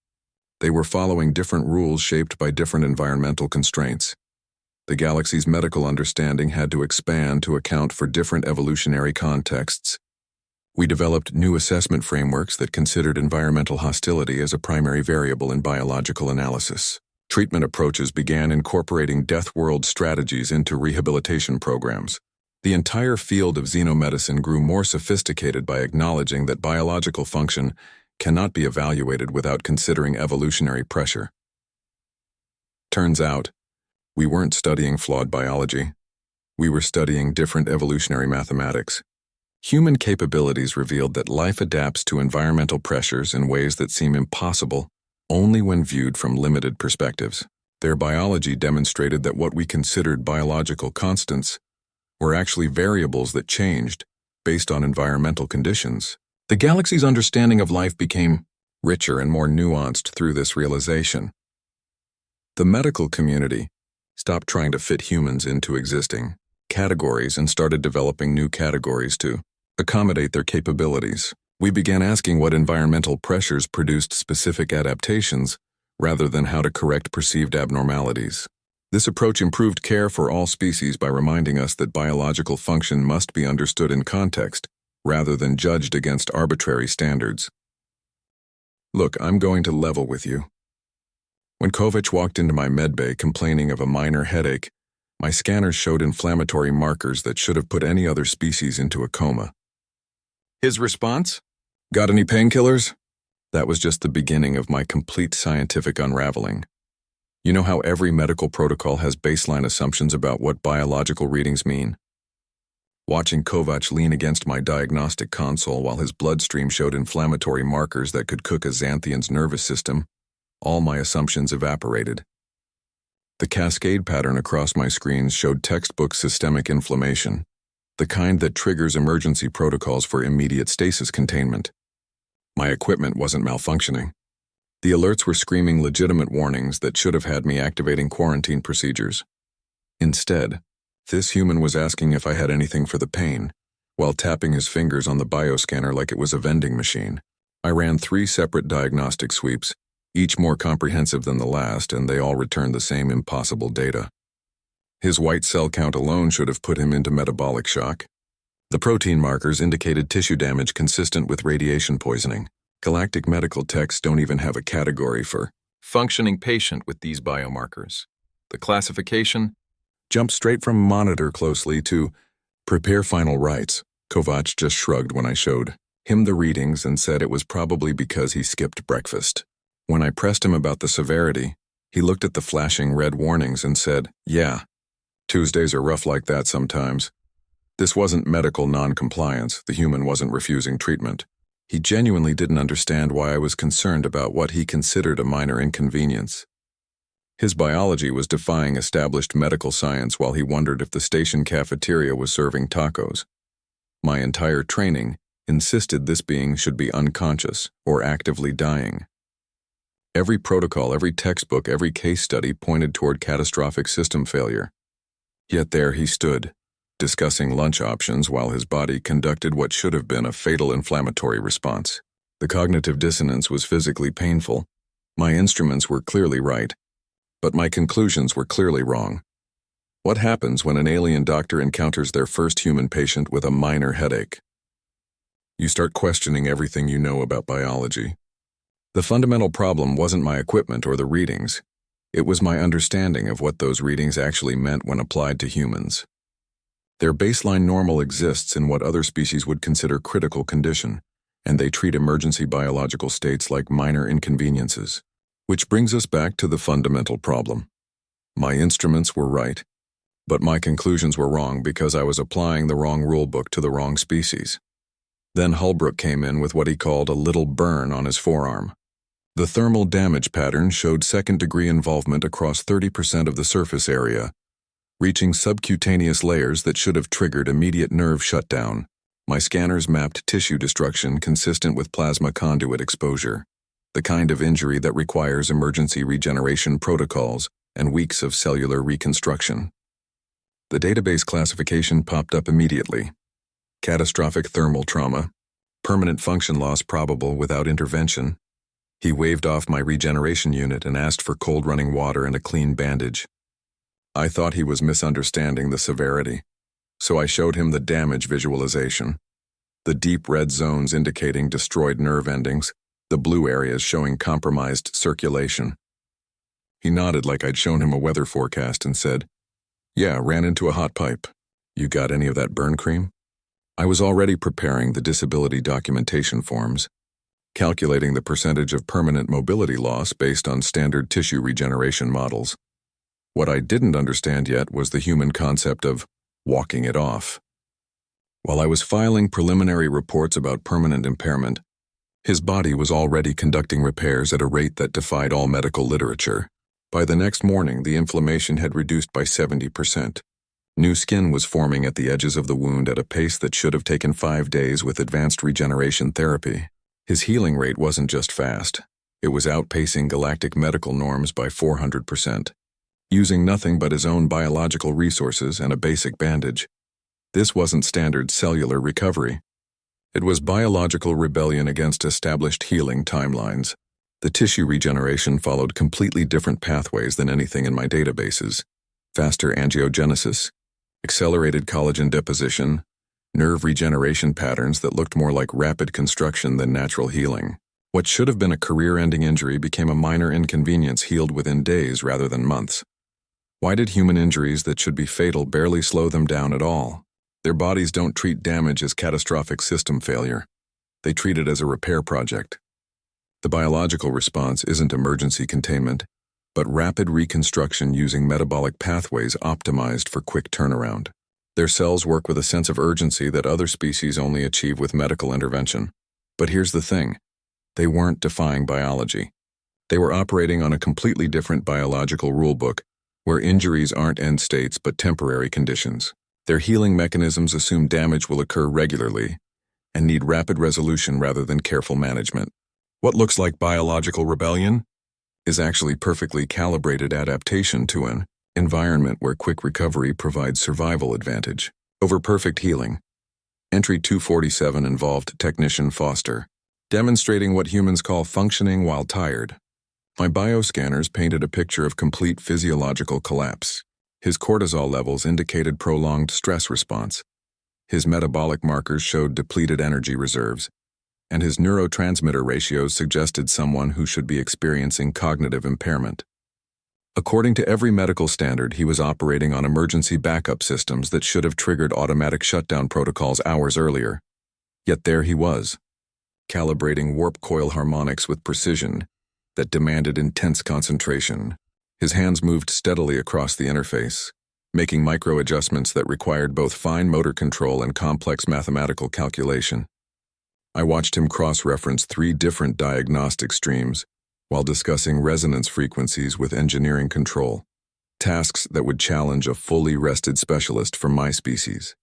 They were following different rules shaped by different environmental constraints. The galaxy's medical understanding had to expand to account for different evolutionary contexts. We developed new assessment frameworks that considered environmental hostility as a primary variable in biological analysis. Treatment approaches began incorporating death world strategies into rehabilitation programs. The entire field of xenomedicine grew more sophisticated by acknowledging that biological function cannot be evaluated without considering evolutionary pressure. Turns out, we weren't studying flawed biology. We were studying different evolutionary mathematics. Human capabilities revealed that life adapts to environmental pressures in ways that seem impossible only when viewed from limited perspectives. Their biology demonstrated that what we considered biological constants were actually variables that changed based on environmental conditions. The galaxy's understanding of life became richer and more nuanced through this realization. The medical community stopped trying to fit humans into existing categories and started developing new categories to accommodate their capabilities. We began asking what environmental pressures produced specific adaptations rather than how to correct perceived abnormalities. This approach improved care for all species by reminding us that biological function must be understood in context rather than judged against arbitrary standards. Look, I'm going to level with you. When Kovac walked into my medbay complaining of a minor headache, my scanners showed inflammatory markers that should have put any other species into a coma. His response? Got any painkillers? That was just the beginning of my complete scientific unraveling. You know how every medical protocol has baseline assumptions about what biological readings mean? Watching Kovac lean against my diagnostic console while his bloodstream showed inflammatory markers that could cook a Xanthian's nervous system, all my assumptions evaporated. The cascade pattern across my screens showed textbook systemic inflammation, the kind that triggers emergency protocols for immediate stasis containment. My equipment wasn't malfunctioning. The alerts were screaming legitimate warnings that should have had me activating quarantine procedures. Instead, this human was asking if I had anything for the pain, while tapping his fingers on the bioscanner like it was a vending machine. I ran 3 separate diagnostic sweeps, each more comprehensive than the last, and they all returned the same impossible data. His white cell count alone should have put him into metabolic shock. The protein markers indicated tissue damage consistent with radiation poisoning. Galactic medical texts don't even have a category for functioning patient with these biomarkers. The classification jumped straight from monitor closely to prepare final rites. Kovac just shrugged when I showed him the readings and said it was probably because he skipped breakfast. When I pressed him about the severity, he looked at the flashing red warnings and said, "Yeah, Tuesdays are rough like that sometimes." This wasn't medical non-compliance. The human wasn't refusing treatment. He genuinely didn't understand why I was concerned about what he considered a minor inconvenience. His biology was defying established medical science while he wondered if the station cafeteria was serving tacos. My entire training insisted this being should be unconscious or actively dying. Every protocol, every textbook, every case study pointed toward catastrophic system failure. Yet there he stood, discussing lunch options while his body conducted what should have been a fatal inflammatory response. The cognitive dissonance was physically painful. My instruments were clearly right, but my conclusions were clearly wrong. What happens when an alien doctor encounters their first human patient with a minor headache? You start questioning everything you know about biology. The fundamental problem wasn't my equipment or the readings. It was my understanding of what those readings actually meant when applied to humans. Their baseline normal exists in what other species would consider critical condition, and they treat emergency biological states like minor inconveniences. Which brings us back to the fundamental problem. My instruments were right, but my conclusions were wrong because I was applying the wrong rulebook to the wrong species. Then Holbrook came in with what he called a little burn on his forearm. The thermal damage pattern showed second-degree involvement across 30% of the surface area, reaching subcutaneous layers that should have triggered immediate nerve shutdown. My scanners mapped tissue destruction consistent with plasma conduit exposure, the kind of injury that requires emergency regeneration protocols and weeks of cellular reconstruction. The database classification popped up immediately. Catastrophic thermal trauma, permanent function loss probable without intervention. He waved off my regeneration unit and asked for cold running water and a clean bandage. I thought he was misunderstanding the severity, so I showed him the damage visualization. The deep red zones indicating destroyed nerve endings, the blue areas showing compromised circulation. He nodded like I'd shown him a weather forecast and said, "Yeah, ran into a hot pipe. You got any of that burn cream?" I was already preparing the disability documentation forms, calculating the percentage of permanent mobility loss based on standard tissue regeneration models. What I didn't understand yet was the human concept of walking it off. While I was filing preliminary reports about permanent impairment, his body was already conducting repairs at a rate that defied all medical literature. By the next morning, the inflammation had reduced by 70%. New skin was forming at the edges of the wound at a pace that should have taken 5 days with advanced regeneration therapy. His healing rate wasn't just fast. It was outpacing galactic medical norms by 400%. Using nothing but his own biological resources and a basic bandage. This wasn't standard cellular recovery. It was biological rebellion against established healing timelines. The tissue regeneration followed completely different pathways than anything in my databases. Faster angiogenesis, accelerated collagen deposition, nerve regeneration patterns that looked more like rapid construction than natural healing. What should have been a career-ending injury became a minor inconvenience healed within days rather than months. Why did human injuries that should be fatal barely slow them down at all? Their bodies don't treat damage as catastrophic system failure. They treat it as a repair project. The biological response isn't emergency containment, but rapid reconstruction using metabolic pathways optimized for quick turnaround. Their cells work with a sense of urgency that other species only achieve with medical intervention. But here's the thing. They weren't defying biology. They were operating on a completely different biological rulebook, where injuries aren't end states but temporary conditions. Their healing mechanisms assume damage will occur regularly and need rapid resolution rather than careful management. What looks like biological rebellion is actually perfectly calibrated adaptation to an environment where quick recovery provides survival advantage over perfect healing. Entry 247 involved Technician Foster, demonstrating what humans call functioning while tired. My bioscanners painted a picture of complete physiological collapse. His cortisol levels indicated prolonged stress response. His metabolic markers showed depleted energy reserves, and his neurotransmitter ratios suggested someone who should be experiencing cognitive impairment. According to every medical standard, he was operating on emergency backup systems that should have triggered automatic shutdown protocols hours earlier. Yet there he was, calibrating warp coil harmonics with precision that demanded intense concentration. His hands moved steadily across the interface, making micro-adjustments that required both fine motor control and complex mathematical calculation. I watched him cross-reference 3 different diagnostic streams, while discussing resonance frequencies with engineering control, tasks that would challenge a fully rested specialist from my species.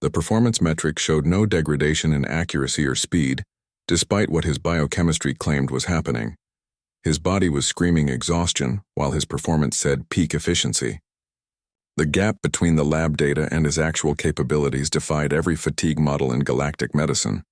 The performance metric showed no degradation in accuracy or speed, despite what his biochemistry claimed was happening. His body was screaming exhaustion, while his performance said peak efficiency. The gap between the lab data and his actual capabilities defied every fatigue model in galactic medicine.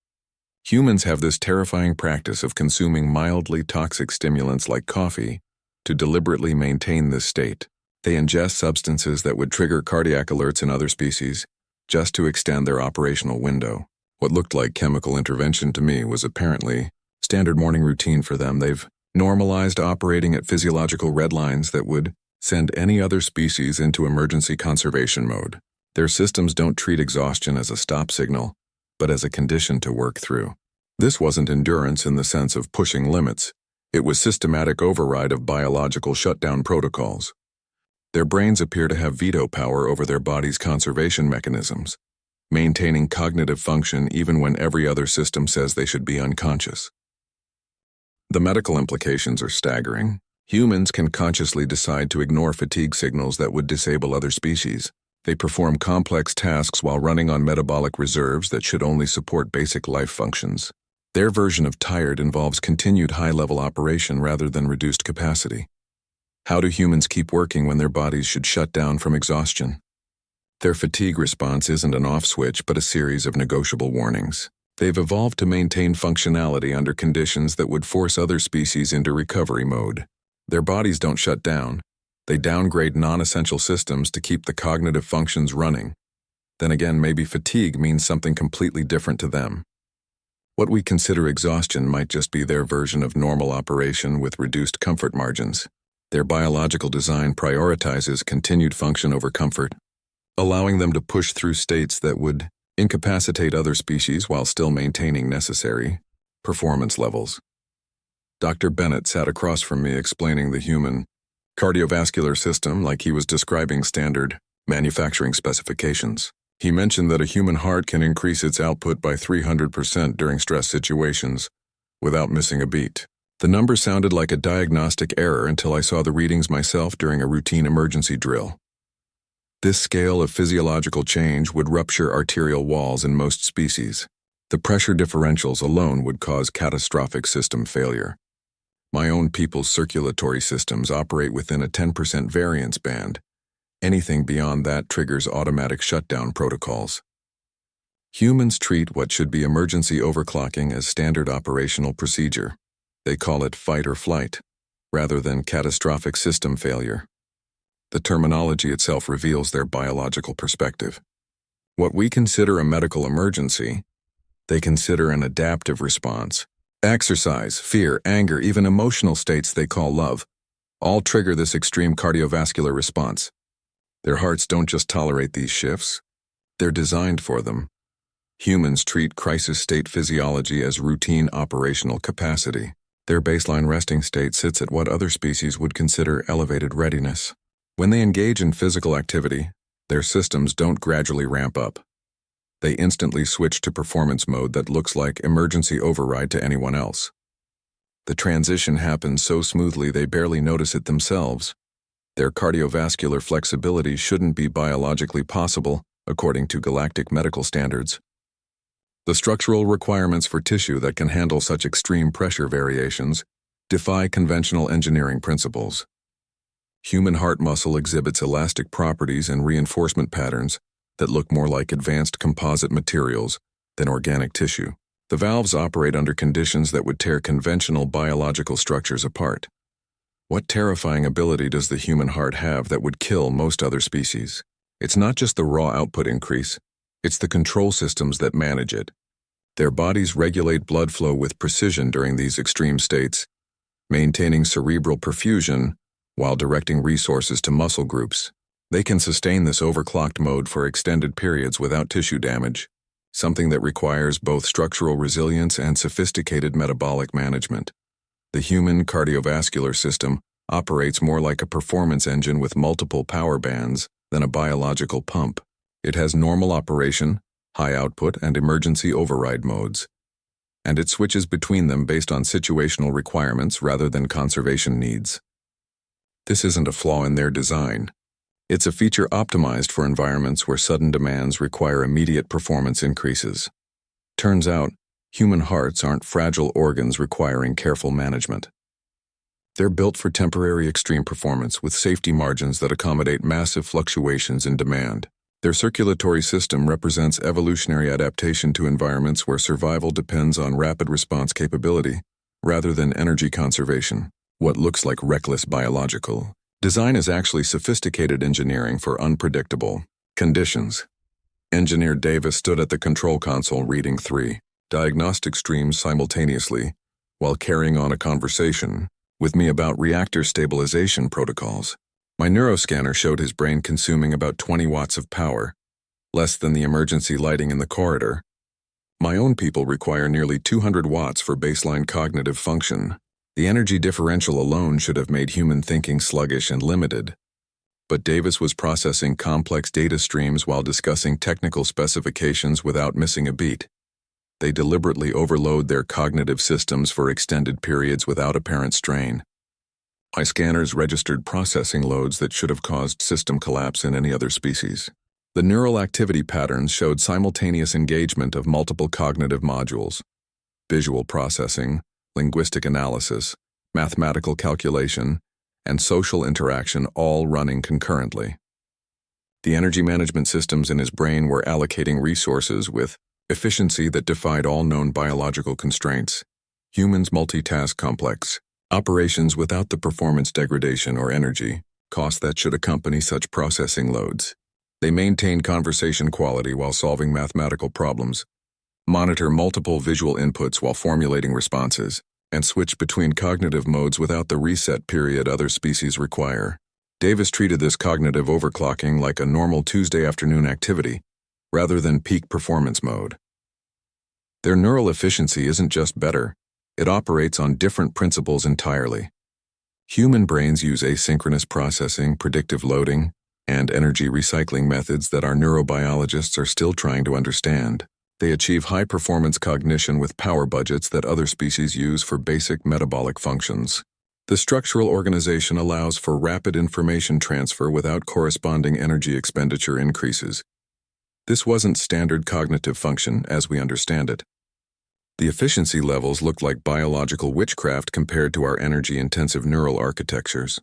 Humans have this terrifying practice of consuming mildly toxic stimulants like coffee to deliberately maintain this state. They ingest substances that would trigger cardiac alerts in other species, just to extend their operational window. What looked like chemical intervention to me was apparently standard morning routine for them. They've normalized operating at physiological red lines that would send any other species into emergency conservation mode. Their systems don't treat exhaustion as a stop signal, but as a condition to work through. This wasn't endurance in the sense of pushing limits. It was systematic override of biological shutdown protocols. Their brains appear to have veto power over their body's conservation mechanisms, maintaining cognitive function even when every other system says they should be unconscious. The medical implications are staggering. Humans can consciously decide to ignore fatigue signals that would disable other species. They perform complex tasks while running on metabolic reserves that should only support basic life functions. Their version of tired involves continued high-level operation rather than reduced capacity. How do humans keep working when their bodies should shut down from exhaustion? Their fatigue response isn't an off switch but a series of negotiable warnings. They've evolved to maintain functionality under conditions that would force other species into recovery mode. Their bodies don't shut down. They downgrade non-essential systems to keep the cognitive functions running. Then again, maybe fatigue means something completely different to them. What we consider exhaustion might just be their version of normal operation with reduced comfort margins. Their biological design prioritizes continued function over comfort, allowing them to push through states that would incapacitate other species while still maintaining necessary performance levels. Dr. Bennett sat across from me explaining the human cardiovascular system like he was describing standard manufacturing specifications. He mentioned that a human heart can increase its output by 300% during stress situations without missing a beat. The number sounded like a diagnostic error until I saw the readings myself during a routine emergency drill. This scale of physiological change would rupture arterial walls in most species. The pressure differentials alone would cause catastrophic system failure. My own people's circulatory systems operate within a 10% variance band. Anything beyond that triggers automatic shutdown protocols. Humans treat what should be emergency overclocking as standard operational procedure. They call it fight or flight, rather than catastrophic system failure. The terminology itself reveals their biological perspective. What we consider a medical emergency, they consider an adaptive response. Exercise, fear, anger, even emotional states they call love, all trigger this extreme cardiovascular response. Their hearts don't just tolerate these shifts, they're designed for them. Humans treat crisis state physiology as routine operational capacity. Their baseline resting state sits at what other species would consider elevated readiness. When they engage in physical activity, their systems don't gradually ramp up. They instantly switch to performance mode that looks like emergency override to anyone else. The transition happens so smoothly they barely notice it themselves. Their cardiovascular flexibility shouldn't be biologically possible, according to galactic medical standards. The structural requirements for tissue that can handle such extreme pressure variations defy conventional engineering principles. Human heart muscle exhibits elastic properties and reinforcement patterns that look more like advanced composite materials than organic tissue. The valves operate under conditions that would tear conventional biological structures apart. What terrifying ability does the human heart have that would kill most other species? It's not just the raw output increase, it's the control systems that manage it. Their bodies regulate blood flow with precision during these extreme states, maintaining cerebral perfusion while directing resources to muscle groups. They can sustain this overclocked mode for extended periods without tissue damage, something that requires both structural resilience and sophisticated metabolic management. The human cardiovascular system operates more like a performance engine with multiple power bands than a biological pump. It has normal operation, high output, and emergency override modes. and it switches between them based on situational requirements rather than conservation needs. This isn't a flaw in their design. It's a feature optimized for environments where sudden demands require immediate performance increases. Turns out, human hearts aren't fragile organs requiring careful management. They're built for temporary extreme performance with safety margins that accommodate massive fluctuations in demand. Their circulatory system represents evolutionary adaptation to environments where survival depends on rapid response capability, rather than energy conservation. What looks like reckless biological design is actually sophisticated engineering for unpredictable conditions. Engineer Davis stood at the control console reading 3 diagnostic streams simultaneously, while carrying on a conversation with me about reactor stabilization protocols. My neuroscanner showed his brain consuming about 20 watts of power, less than the emergency lighting in the corridor. My own people require nearly 200 watts for baseline cognitive function. The energy differential alone should have made human thinking sluggish and limited. But Davis was processing complex data streams while discussing technical specifications without missing a beat. They deliberately overload their cognitive systems for extended periods without apparent strain. My scanners registered processing loads that should have caused system collapse in any other species. The neural activity patterns showed simultaneous engagement of multiple cognitive modules: visual processing, linguistic analysis, mathematical calculation, and social interaction, all running concurrently. The energy management systems in his brain were allocating resources with efficiency that defied all known biological constraints. Humans multitask complex operations without the performance degradation or energy cost that should accompany such processing loads. They maintain conversation quality while solving mathematical problems, monitor multiple visual inputs while formulating responses, and switch between cognitive modes without the reset period other species require. Davis treated this cognitive overclocking like a normal Tuesday afternoon activity, rather than peak performance mode. Their neural efficiency isn't just better, it operates on different principles entirely. Human brains use asynchronous processing, predictive loading, and energy recycling methods that our neurobiologists are still trying to understand. They achieve high-performance cognition with power budgets that other species use for basic metabolic functions. The structural organization allows for rapid information transfer without corresponding energy expenditure increases. This wasn't standard cognitive function as we understand it. The efficiency levels looked like biological witchcraft compared to our energy-intensive neural architectures.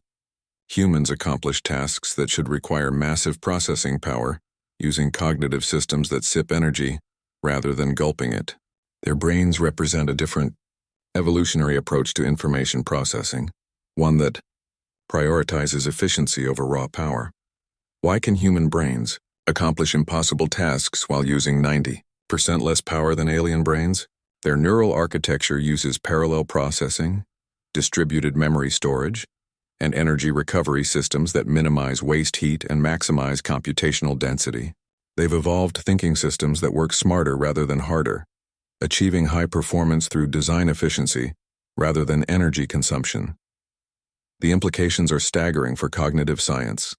Humans accomplish tasks that should require massive processing power, using cognitive systems that sip energy rather than gulping it. Their brains represent a different, evolutionary approach to information processing, one that prioritizes efficiency over raw power. Why can human brains accomplish impossible tasks while using 90% less power than alien brains? Their neural architecture uses parallel processing, distributed memory storage, and energy recovery systems that minimize waste heat and maximize computational density. They've evolved thinking systems that work smarter rather than harder, achieving high performance through design efficiency rather than energy consumption. The implications are staggering for cognitive science.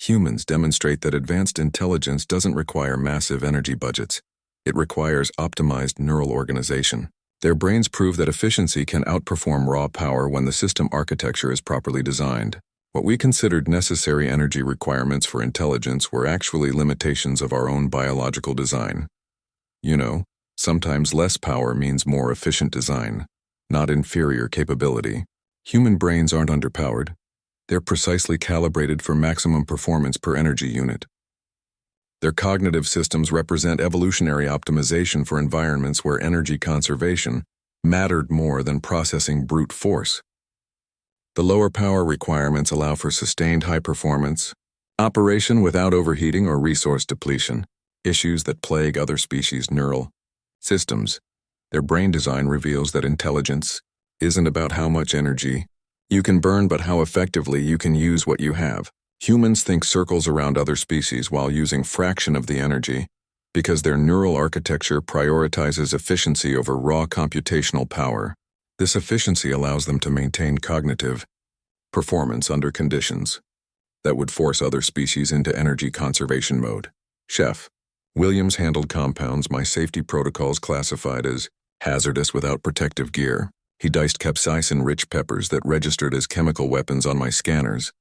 Humans demonstrate that advanced intelligence doesn't require massive energy budgets. It requires optimized neural organization. Their brains prove that efficiency can outperform raw power when the system architecture is properly designed. What we considered necessary energy requirements for intelligence were actually limitations of our own biological design. Sometimes less power means more efficient design, not inferior capability. Human brains aren't underpowered. They're precisely calibrated for maximum performance per energy unit. Their cognitive systems represent evolutionary optimization for environments where energy conservation mattered more than processing brute force. The lower power requirements allow for sustained high performance, operation without overheating or resource depletion, issues that plague other species' neural systems. Their brain design reveals that intelligence isn't about how much energy you can burn but how effectively you can use what you have. Humans think circles around other species while using fraction of the energy because their neural architecture prioritizes efficiency over raw computational power. This efficiency allows them to maintain cognitive performance under conditions that would force other species into energy conservation mode. Chef. Williams handled compounds my safety protocols classified as Hazardous without protective gear, he diced capsaicin-rich peppers that registered as chemical weapons on my scanners,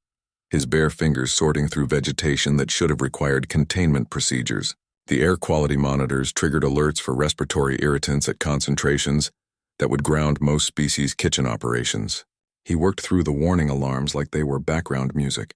his bare fingers sorting through vegetation that should have required containment procedures. The air quality monitors triggered alerts for respiratory irritants at concentrations that would ground most species' kitchen operations. He worked through the warning alarms like they were background music.